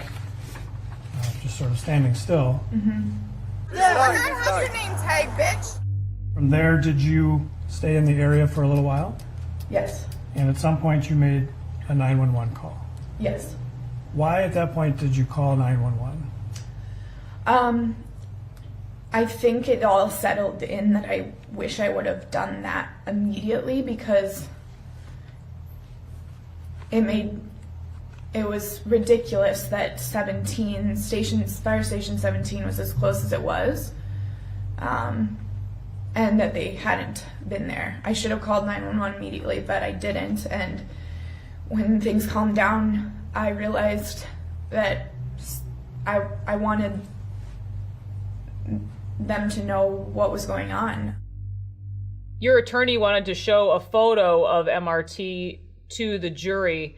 just sort of standing still. How's your name tag, bitch? From there, did you stay in the area for a little while? Yes. And at some point you made a 911 call. Yes. Why at that point did you call 911? I think it all settled in that I wish I would have done that immediately, because it was ridiculous that fire station 17 was as close as it was. And that they hadn't been there. I should have called 911 immediately, but I didn't. And when things calmed down, I realized that I wanted them to know what was going on. Your attorney wanted to show a photo of MRT to the jury,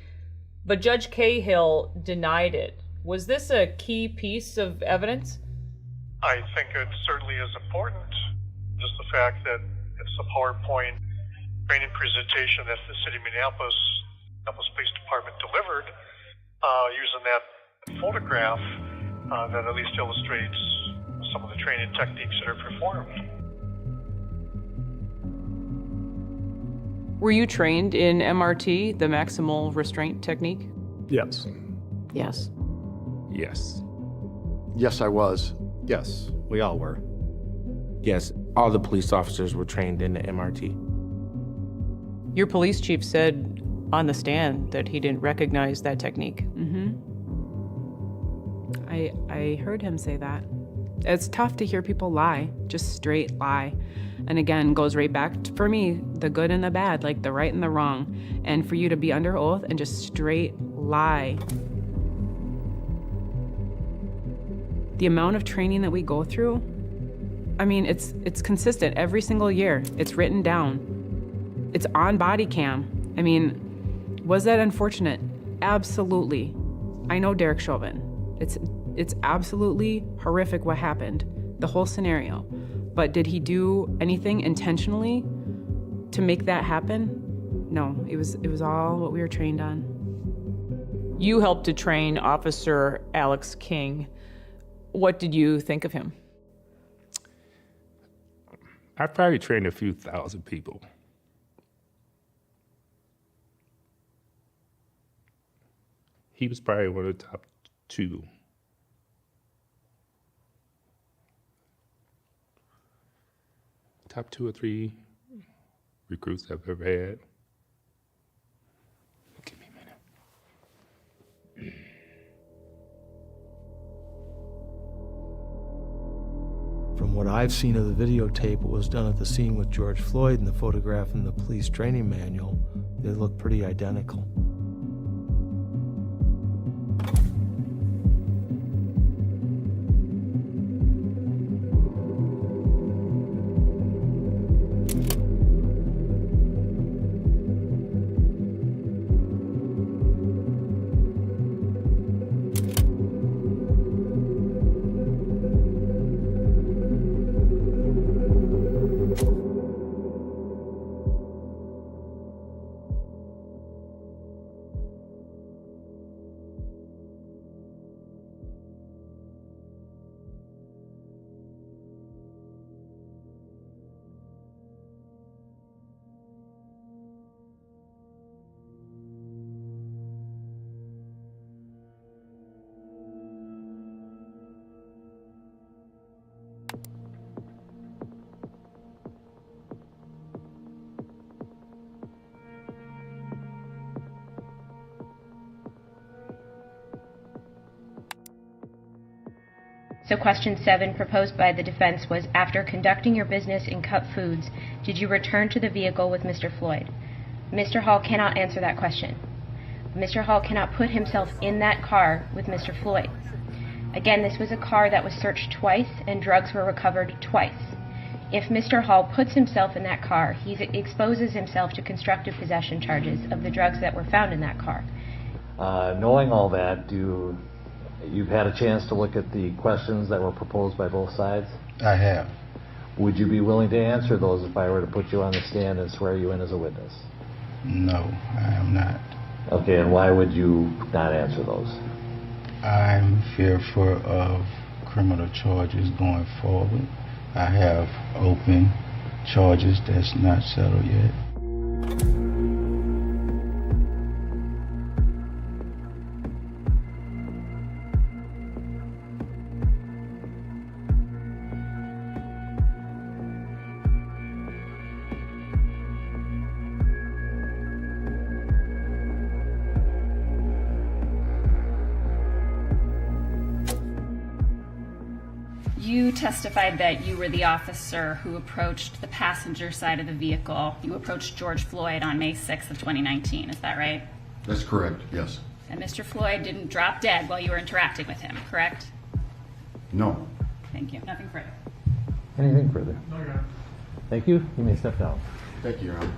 but Judge Cahill denied it. Was this a key piece of evidence? I think it certainly is important. Just the fact that it's a PowerPoint training presentation that the City of Minneapolis Police Department delivered, using that photograph that at least illustrates some of the training techniques that are performed. Were you trained in MRT, the maximal restraint technique? Yes. Yes. Yes. Yes, I was. Yes, we all were. Yes, all the police officers were trained in the MRT. Your police chief said on the stand that he didn't recognize that technique. I heard him say that. It's tough to hear people lie, just straight lie. And again, goes right back to, for me, the good and the bad, like the right and the wrong. And for you to be under oath and just straight lie. The amount of training that we go through, I mean, it's consistent every single year. It's written down. It's on body cam. I mean, was that unfortunate? Absolutely. I know Derek Chauvin. It's absolutely horrific what happened, the whole scenario. But did he do anything intentionally to make that happen? No, it was all what we were trained on. You helped to train Officer Alex King. What did you think of him? I probably trained a few thousand people. He was probably one of the top two. Top 2 or 3 recruits I've ever had. Give me a minute. From what I've seen of the videotape, what was done at the scene with George Floyd and the photograph in the police training manual, they look pretty identical. So question 7 proposed by the defense was, after conducting your business in Cup Foods, did you return to the vehicle with Mr. Floyd? Mr. Hall cannot answer that question. Mr. Hall cannot put himself in that car with Mr. Floyd. Again, this was a car that was searched twice and drugs were recovered twice. If Mr. Hall puts himself in that car, he exposes himself to constructive possession charges of the drugs that were found in that car. Knowing all that, you've had a chance to look at the questions that were proposed by both sides? I have. Would you be willing to answer those if I were to put you on the stand and swear you in as a witness? No, I am not. Okay, and why would you not answer those? I'm fearful of criminal charges going forward. I have open charges that's not settled yet. You testified that you were the officer who approached the passenger side of the vehicle. You approached George Floyd on May 6th of 2019, is that right? That's correct, yes. And Mr. Floyd didn't drop dead while you were interacting with him, correct? No. Thank you. Nothing further. Anything further? No, Your Honor. Thank you. You may step down. Thank you, Your Honor.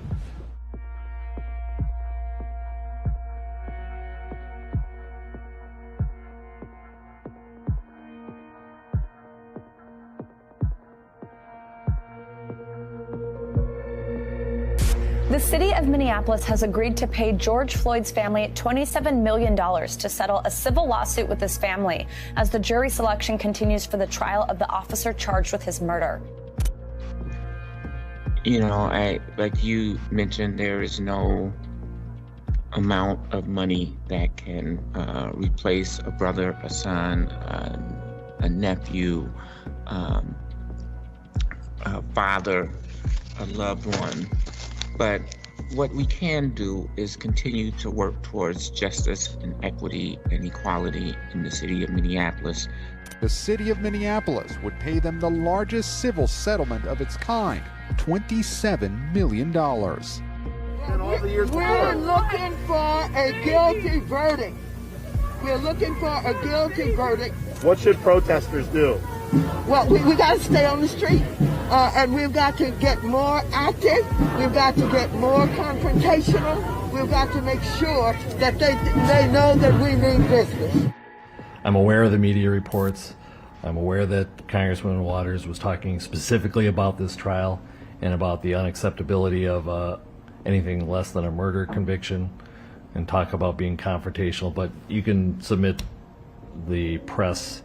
The city of Minneapolis has agreed to pay George Floyd's family $27 million to settle a civil lawsuit with his family as the jury selection continues for the trial of the officer charged with his murder. You know, like you mentioned, there is no amount of money that can replace a brother, a son, a nephew, a father, a loved one. But what we can do is continue to work towards justice and equity and equality in the city of Minneapolis. The city of Minneapolis would pay them the largest civil settlement of its kind, $27 million. We're looking for a guilty verdict. We're looking for a guilty verdict. What should protesters do? Well, we got to stay on the street, and we've got to get more active. We've got to get more confrontational. We've got to make sure that they know that we mean business. I'm aware of the media reports. I'm aware that Congresswoman Waters was talking specifically about this trial and about the unacceptability of anything less than a murder conviction and talk about being confrontational, but you can submit the press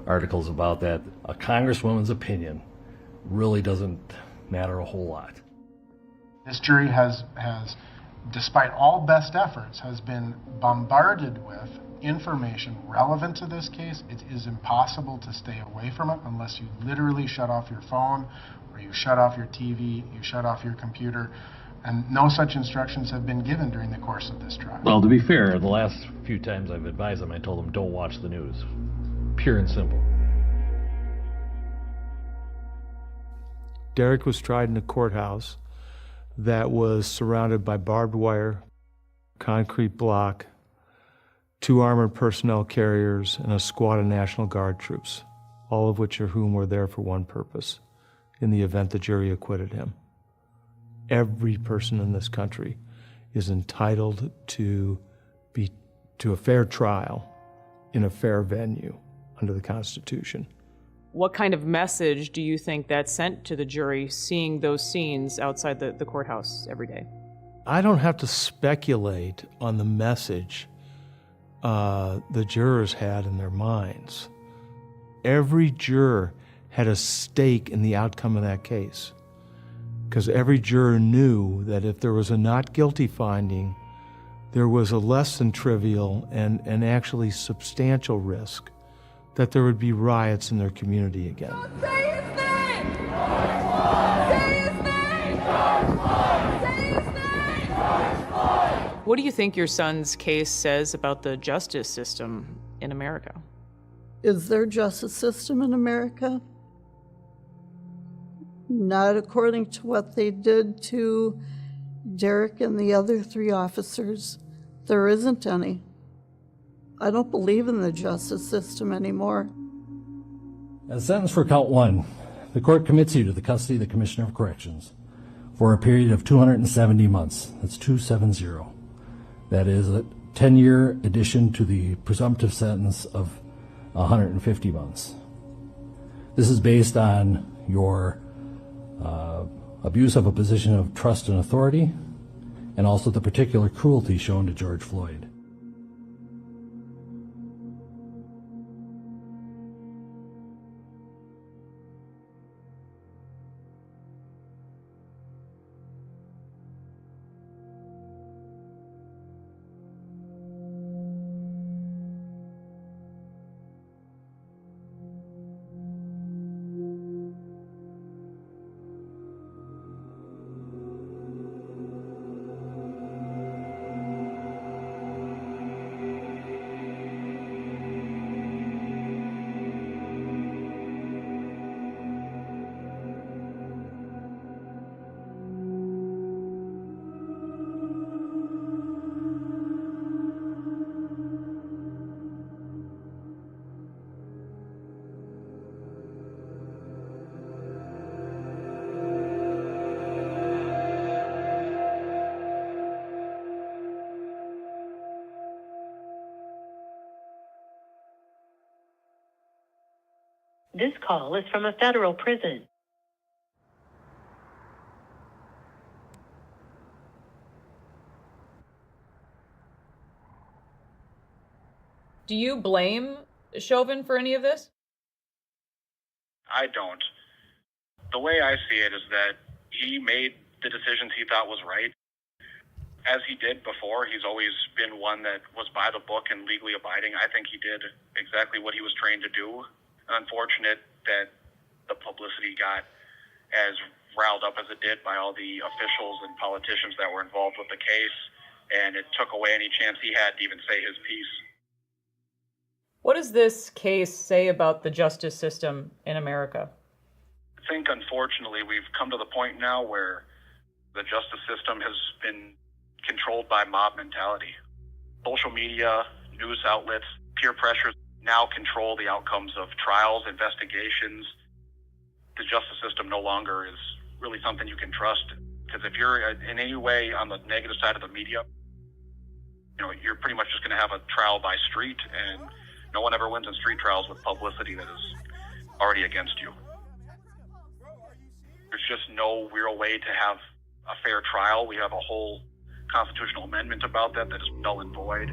articles about that. A congresswoman's opinion really doesn't matter a whole lot. This jury has, despite all best efforts, has been bombarded with information relevant to this case. It is impossible to stay away from it unless you literally shut off your phone or you shut off your TV, you shut off your computer. And no such instructions have been given during the course of this trial. Well, to be fair, the last few times I've advised them, I told them don't watch the news. Pure and simple. Derek was tried in a courthouse that was surrounded by barbed wire, concrete block, 2 armored personnel carriers, and a squad of National Guard troops, all of whom were there for one purpose, in the event the jury acquitted him. Every person in this country is entitled to a fair trial in a fair venue under the Constitution. What kind of message do you think that sent to the jury seeing those scenes outside the courthouse every day? I don't have to speculate on the message the jurors had in their minds. Every juror had a stake in the outcome of that case, because every juror knew that if there was a not guilty finding, there was a less than trivial and actually substantial risk that there would be riots in their community again. Say his name! Say his name! Say his name! What do you think your son's case says about the justice system in America? Is there justice system in America? Not according to what they did to Derek and the other 3 officers. There isn't any. I don't believe in the justice system anymore. As sentenced for count 1, the court commits you to the custody of the Commissioner of Corrections for a period of 270 months. That's 270. That is a 10-year addition to the presumptive sentence of 150 months. This is based on your abuse of a position of trust and authority, and also the particular cruelty shown to George Floyd. This call is from a federal prison. Do you blame Chauvin for any of this? I don't. The way I see it is that he made the decisions he thought was right. As he did before, he's always been one that was by the book and legally abiding. I think he did exactly what he was trained to do. Unfortunate that the publicity got as riled up as it did by all the officials and politicians that were involved with the case, and it took away any chance he had to even say his piece. What does this case say about the justice system in America? I think, unfortunately, we've come to the point now where the justice system has been controlled by mob mentality. Social media, news outlets, peer pressure now control the outcomes of trials, investigations. The justice system no longer is really something you can trust, because if you're in any way on the negative side of the media, you're pretty much just going to have a trial by street, and no one ever wins in street trials with publicity that is already against you. There's just no real way to have a fair trial. We have a whole constitutional amendment about that is null and void.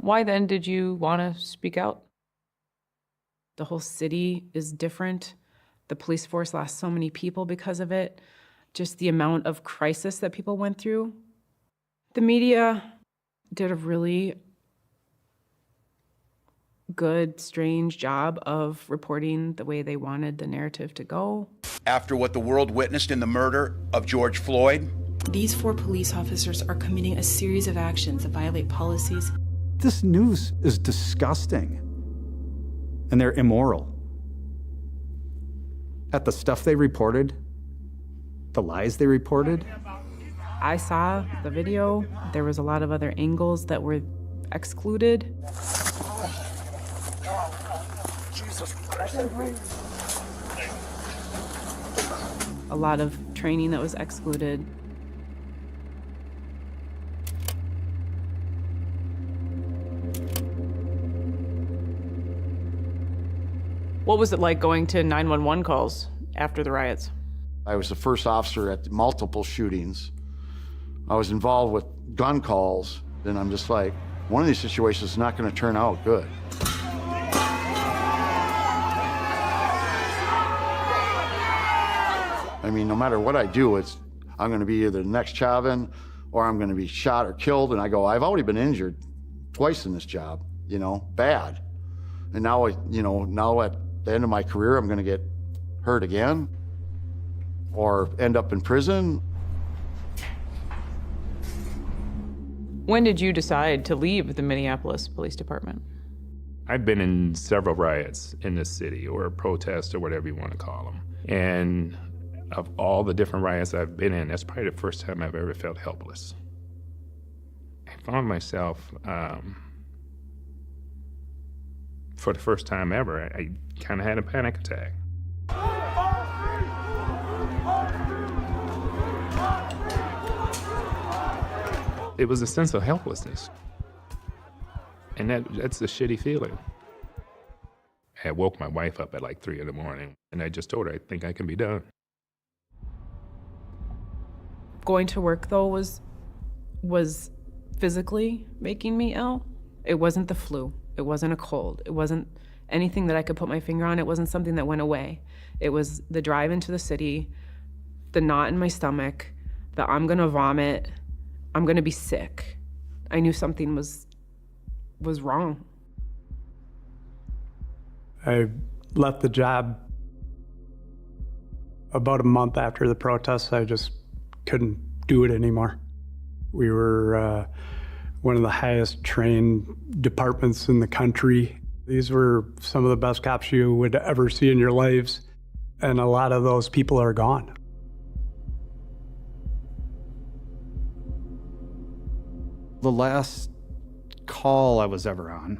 Why then did you want to speak out? The whole city is different. The police force lost so many people because of it. Just the amount of crisis that people went through. The media did a really good, strange job of reporting the way they wanted the narrative to go. After what the world witnessed in the murder of George Floyd, these 4 police officers are committing a series of actions that violate policies. This news is disgusting, and they're immoral. At the stuff they reported, the lies they reported. I saw the video. There was a lot of other angles that were excluded. A lot of training that was excluded. What was it like going to 911 calls after the riots? I was the first officer at multiple shootings. I was involved with gun calls, and I'm just like, one of these situations is not going to turn out good. I mean, no matter what I do, I'm going to be either the next Chauvin or I'm going to be shot or killed. And I go, I've already been injured twice in this job, bad. And now, now at the end of my career, I'm going to get hurt again or end up in prison. When did you decide to leave the Minneapolis Police Department? I've been in several riots in this city, or protests, or whatever you want to call them. And of all the different riots I've been in, that's probably the first time I've ever felt helpless. I found myself, for the first time ever, I kind of had a panic attack. It was a sense of helplessness. And that's a shitty feeling. I woke my wife up at like 3 a.m, and I just told her, I think I can be done. Going to work, though, was physically making me ill. It wasn't the flu. It wasn't a cold. It wasn't anything that I could put my finger on. It wasn't something that went away. It was the drive into the city, the knot in my stomach, the I'm gonna vomit, I'm gonna be sick. I knew something was was wrong? I left the job about a month after the protests. I just couldn't do it anymore. We were one of the highest trained departments in the country. These were some of the best cops you would ever see in your lives, and a lot of those people are gone. The last call I was ever on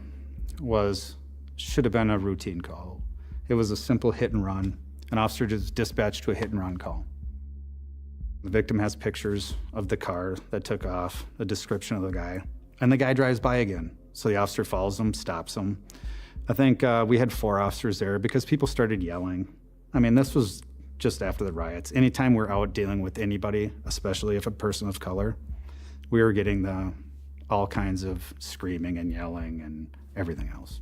should have been a routine call. It was a simple hit and run. An officer just dispatched to a hit and run call. The victim has pictures of the car that took off, a description of the guy, and the guy drives by again. So the officer follows him, stops him. I think we had 4 officers there because people started yelling. I mean, this was just after the riots. Anytime we're out dealing with anybody, especially if a person of color, we were getting all kinds of screaming and yelling and everything else.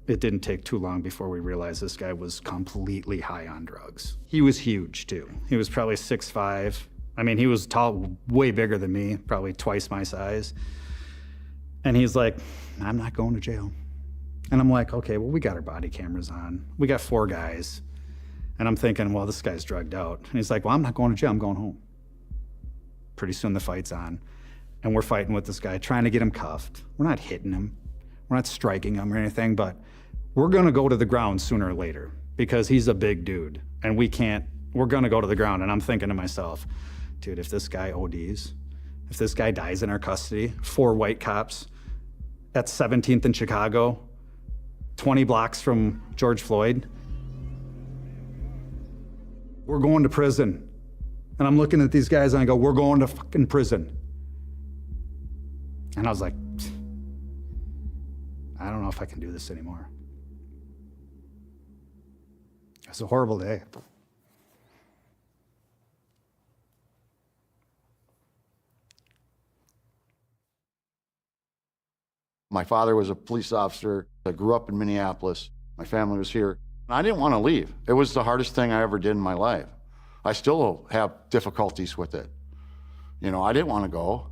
It didn't take too long before we realized this guy was completely high on drugs. He was huge too. He was probably 6'5". I mean, he was tall, way bigger than me, probably twice my size. And he's like, I'm not going to jail. And I'm like, okay, well, we got our body cameras on. We got 4 guys. And I'm thinking, well, this guy's drugged out. And he's like, well, I'm not going to jail, I'm going home. Pretty soon the fight's on. And we're fighting with this guy, trying to get him cuffed. We're not hitting him. We're not striking him or anything, but we're gonna go to the ground sooner or later because he's a big dude and we're gonna go to the ground. And I'm thinking to myself, dude, if this guy ODs, if this guy dies in our custody, 4 white cops at 17th in Chicago, 20 blocks from George Floyd, we're going to prison. And I'm looking at these guys and I go, we're going to fucking prison. And I was like, I don't know if I can do this anymore. It's a horrible day. My father was a police officer. I grew up in Minneapolis. My family was here. I didn't want to leave. It was the hardest thing I ever did in my life. I still have difficulties with it. You know, I didn't want to go.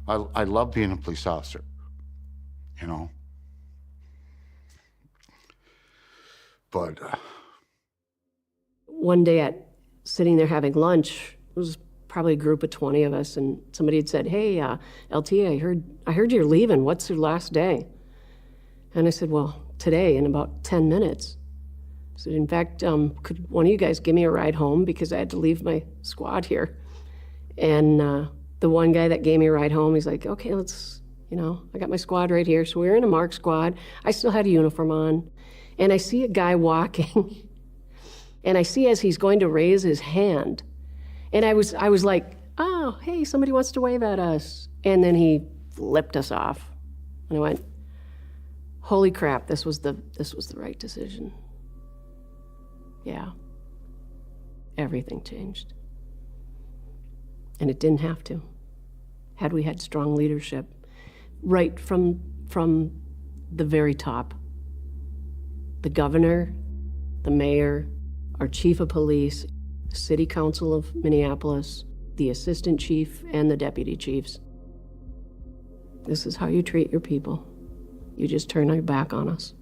I love being a police officer, you know. But one day sitting there having lunch, it was probably a group of 20 of us, and somebody had said, hey, LT, I heard you're leaving. What's your last day? And I said, well, today in about 10 minutes. I said, in fact, could one of you guys give me a ride home because I had to leave my squad here? And the one guy that gave me a ride home, he's like, okay, let's, I got my squad right here. So we were in a marked squad. I still had a uniform on. And I see a guy walking, and I see as he's going to raise his hand, and I was like, oh, hey, somebody wants to wave at us. And then he flipped us off. And I went, holy crap, this was the right decision. Yeah. Everything changed. And it didn't have to, had we had strong leadership right from the very top. The governor, the mayor, our chief of police, the city council of Minneapolis, the assistant chief, and the deputy chiefs. This is how you treat your people. You just turn your back on us.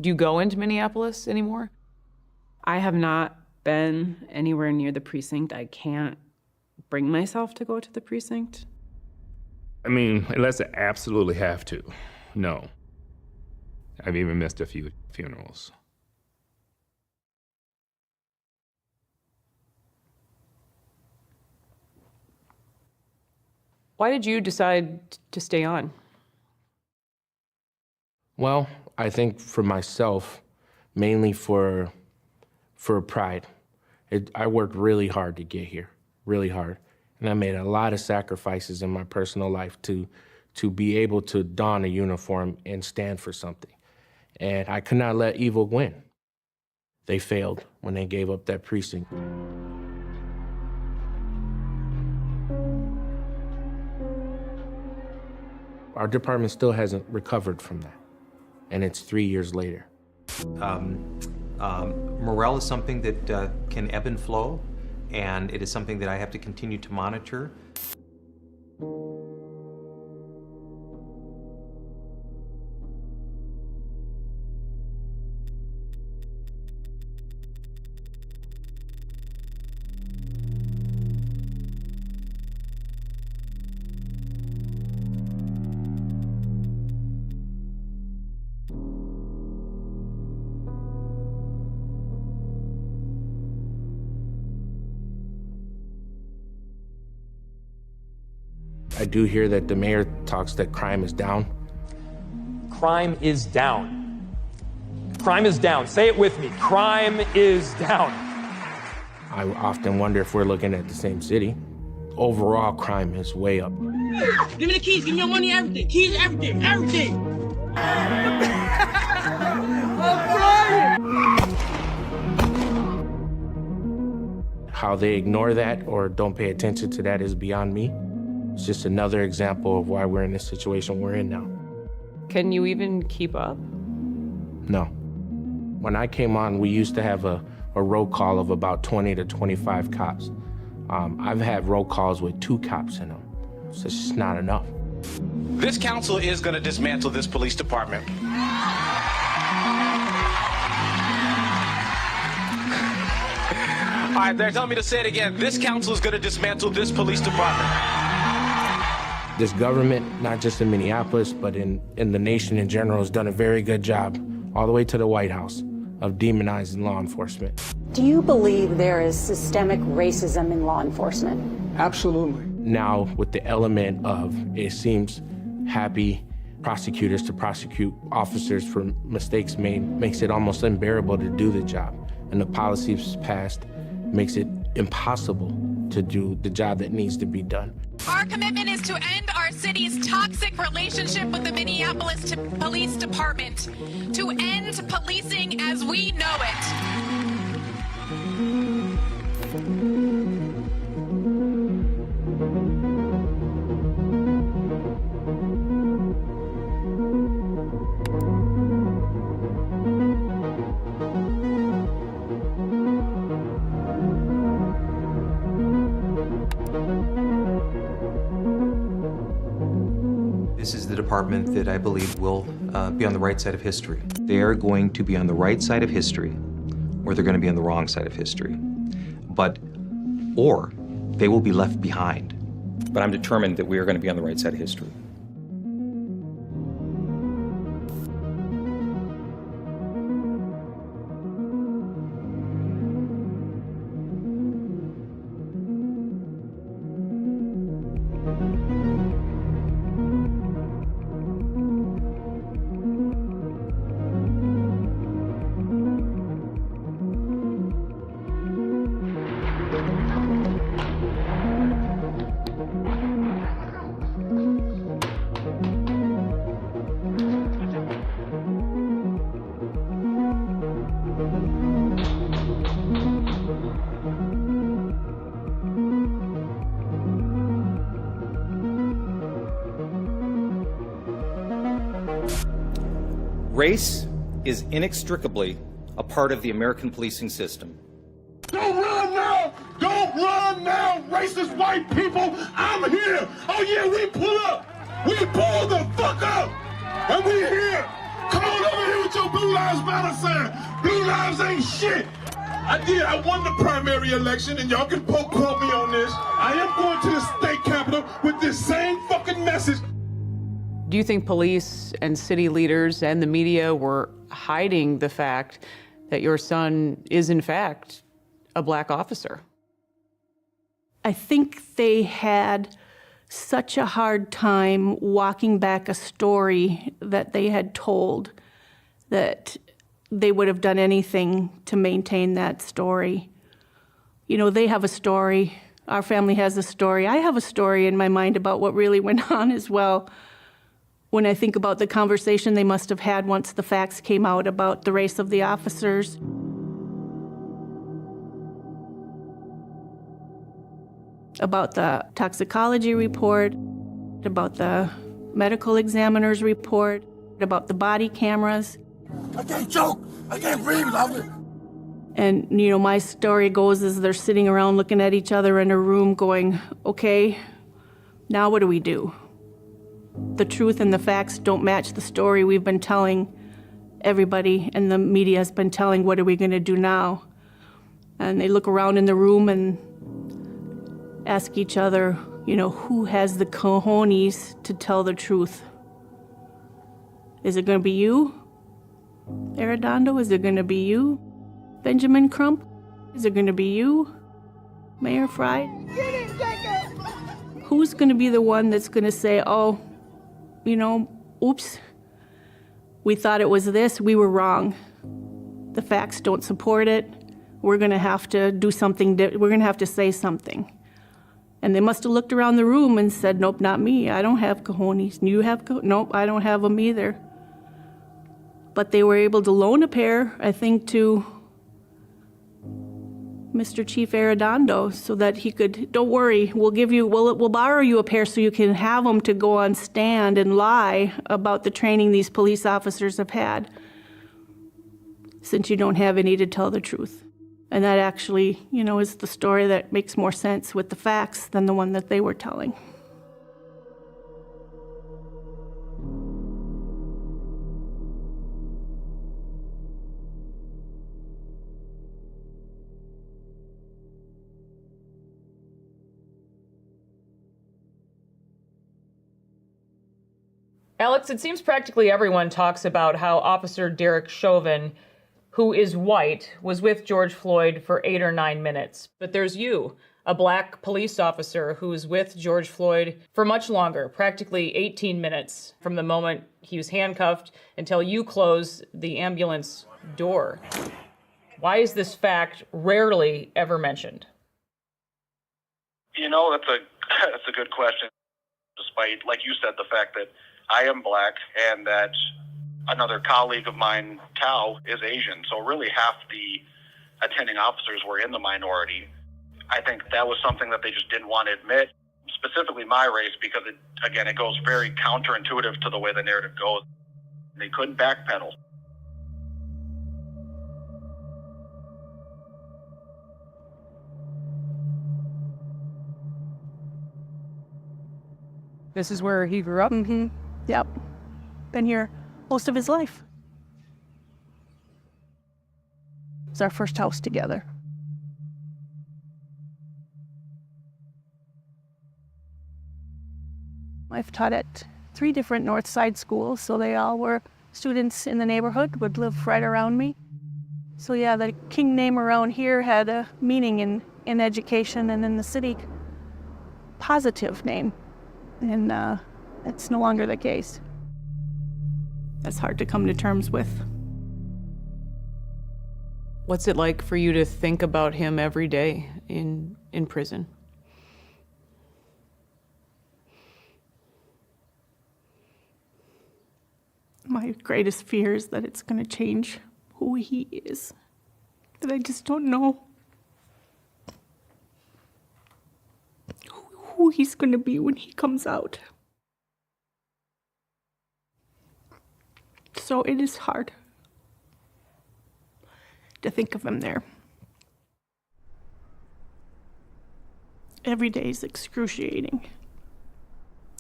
Do you go into Minneapolis anymore? I have not been anywhere near the precinct. I can't bring myself to go to the precinct. I mean, unless I absolutely have to, no. I've even missed a few funerals. Why did you decide to stay on? Well, I think for myself, mainly for pride. I worked really hard to get here, really hard. And I made a lot of sacrifices in my personal life to be able to don a uniform and stand for something. And I could not let evil win. They failed when they gave up that precinct. Our department still hasn't recovered from that, and it's 3 years later. Morale is something that can ebb and flow, and it is something that I have to continue to monitor. I do hear that the mayor talks that crime is down. Crime is down. Crime is down. Say it with me. Crime is down. I often wonder if we're looking at the same city. Overall, crime is way up. Give me the keys, give me your money, everything. Keys, everything, everything. I'm crying. How they ignore that or don't pay attention to that is beyond me. It's just another example of why we're in this situation we're in now. Can you even keep up? No. When I came on, we used to have a roll call of about 20 to 25 cops. I've had roll calls with 2 cops in them. So it's just not enough. This council is going to dismantle this police department. All right, they're telling me to say it again. This council is going to dismantle this police department. This government, not just in Minneapolis, but in the nation in general, has done a very good job, all the way to the White House, of demonizing law enforcement. Do you believe there is systemic racism in law enforcement? Absolutely. Now, with the element of, it seems, happy prosecutors to prosecute officers for mistakes made, makes it almost unbearable to do the job. And the policies passed makes it impossible to do the job that needs to be done. Our commitment is to end our city's toxic relationship with the Minneapolis Police Department, to end policing as we know it. This is the department that I believe will be on the right side of history. They are going to be on the right side of history, or they're going to be on the wrong side of history. Or they will be left behind. But I'm determined that we are going to be on the right side of history. Race is inextricably a part of the American policing system. Don't run now! Don't run now, racist white people! I'm here! Oh yeah, we pull up! We pull the fuck up! And we here! Come on over here with your Blue Lives Matter sign! Blue Lives ain't shit! I won the primary election, and y'all can quote me on this. I am going to the state capitol with this same fucking message. Do you think police and city leaders and the media were hiding the fact that your son is, in fact, a black officer? I think they had such a hard time walking back a story that they had told that they would have done anything to maintain that story. You know, they have a story. Our family has a story. I have a story in my mind about what really went on as well. When I think about the conversation they must have had once the facts came out about the race of the officers. About the toxicology report, about the medical examiner's report, about the body cameras. I can't joke. I can't breathe. And, you know, my story goes as they're sitting around looking at each other in a room going, okay, now what do we do? The truth and the facts don't match the story we've been telling everybody, and the media has been telling, what are we going to do now? And they look around in the room and ask each other, you know, who has the cojones to tell the truth? Is it going to be you, Arredondo? Is it going to be you, Benjamin Crump? Is it going to be you, Mayor Fry? Who's going to be the one that's going to say, oh, you know, oops, we thought it was this, we were wrong. The facts don't support it. We're going to have to do something, we're going to have to say something. And they must have looked around the room and said, nope, not me. I don't have cojones. You have nope, I don't have them either. But they were able to loan a pair, I think, to Mr. Chief Arredondo so that he could, don't worry, we'll borrow you a pair so you can have them to go on stand and lie about the training these police officers have had, since you don't have any to tell the truth. And that actually, you know, is the story that makes more sense with the facts than the one that they were telling. Alex, it seems practically everyone talks about how Officer Derek Chauvin, who is white, was with George Floyd for 8 or 9 minutes. But there's you, a black police officer who was with George Floyd for much longer, practically 18 minutes from the moment he was handcuffed until you close the ambulance door. Why is this fact rarely ever mentioned? You know, that's a good question. Despite, like you said, the fact that I am black and that another colleague of mine, Tao, is Asian. So really half the attending officers were in the minority. I think that was something that they just didn't want to admit, specifically my race, because it goes very counterintuitive to the way the narrative goes. They couldn't backpedal. This is where he grew up? Mm-hmm. Yep. Been here most of his life. It's our first house together. I've taught at 3 different North Side schools, so they all were students in the neighborhood, would live right around me. So yeah, the King name around here had a meaning in education and in the city. Positive name. And that's no longer the case. That's hard to come to terms with. What's it like for you to think about him every day in prison? My greatest fear is that it's going to change who he is. That I just don't know who he's going to be when he comes out. So it is hard to think of him there. Every day is excruciating.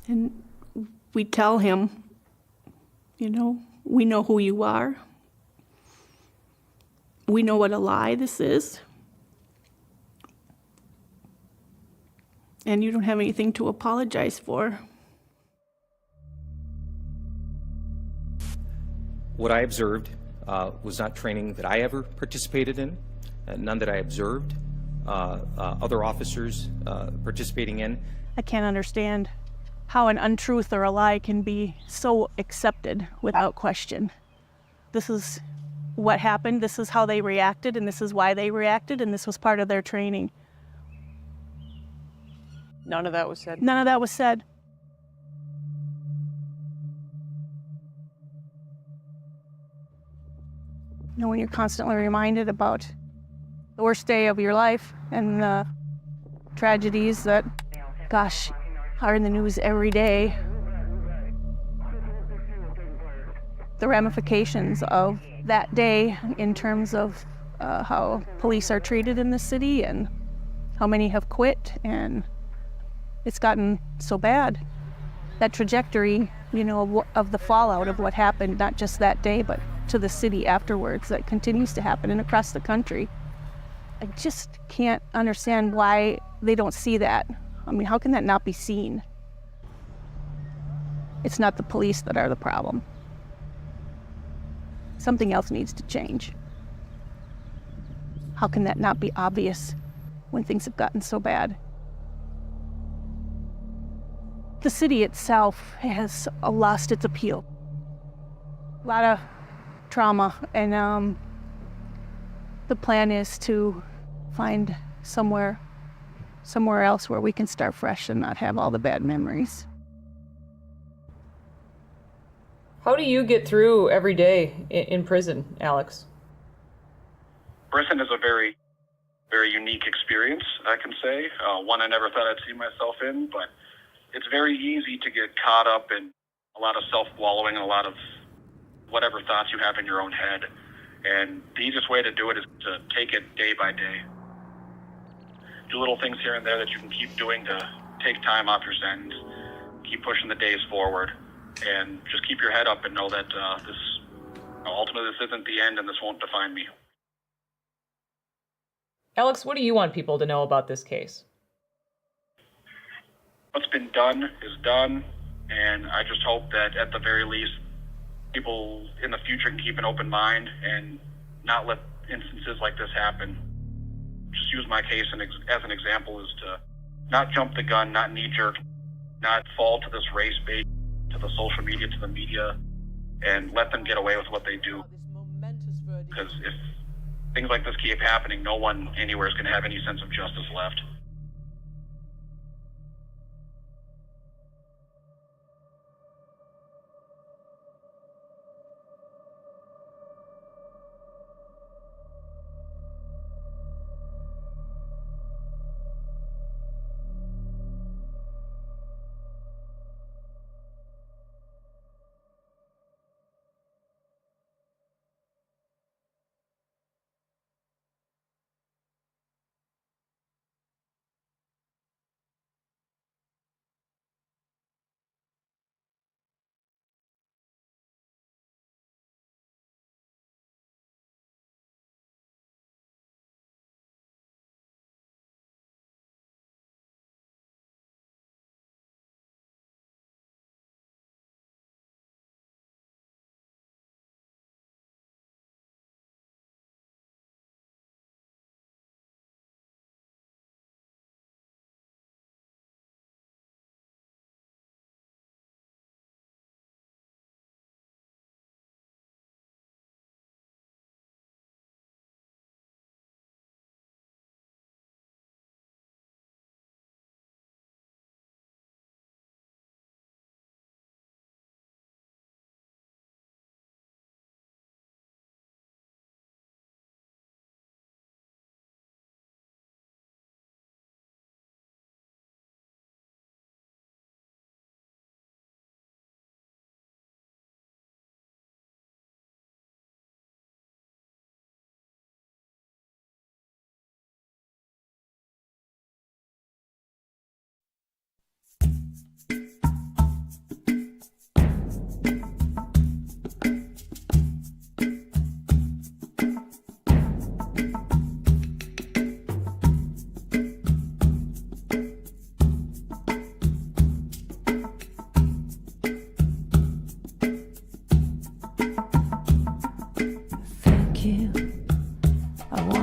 And we tell him, you know, we know who you are. We know what a lie this is. And you don't have anything to apologize for. What I observed was not training that I ever participated in, none that I observed other officers participating in. I can't understand how an untruth or a lie can be so accepted without question. This is what happened, this is how they reacted, and this is why they reacted, and this was part of their training. None of that was said? None of that was said. You know, when you're constantly reminded about the worst day of your life and the tragedies that, gosh, are in the news every day, the ramifications of that day in terms of how police are treated in the city and how many have quit, and it's gotten so bad. That trajectory, of the fallout of what happened, not just that day, but to the city afterwards, that continues to happen and across the country. I just can't understand why they don't see that. I mean, how can that not be seen? It's not the police that are the problem. Something else needs to change. How can that not be obvious when things have gotten so bad? The city itself has lost its appeal. A lot of trauma, and the plan is to find somewhere else where we can start fresh and not have all the bad memories. How do you get through every day in prison, Alex? Prison is a very, very unique experience, I can say. One I never thought I'd see myself in, but it's very easy to get caught up in a lot of self-wallowing and a lot of whatever thoughts you have in your own head. And the easiest way to do it is to take it day by day. Do little things here and there that you can keep doing to take time off your sentence, keep pushing the days forward, and just keep your head up and know that ultimately this isn't the end and this won't define me. Alex, what do you want people to know about this case? What's been done is done, and I just hope that at the very least, people in the future can keep an open mind and not let instances like this happen. Just use my case as an example, is to not jump the gun, not knee-jerk, not fall to this race bait, to the social media, to the media, and let them get away with what they do. Because if things like this keep happening, no one anywhere is going to have any sense of justice left.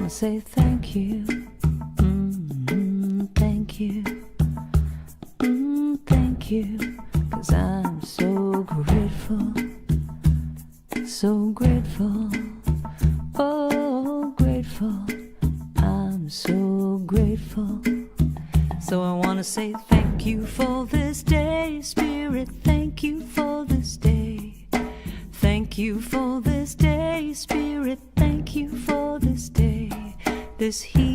Say thank you, thank you, thank you, 'cause I'm so grateful, oh grateful, I'm so grateful. So I wanna say thank you for this day, Spirit, thank you for this day. Thank you for this day, Spirit, thank you for this day. This heat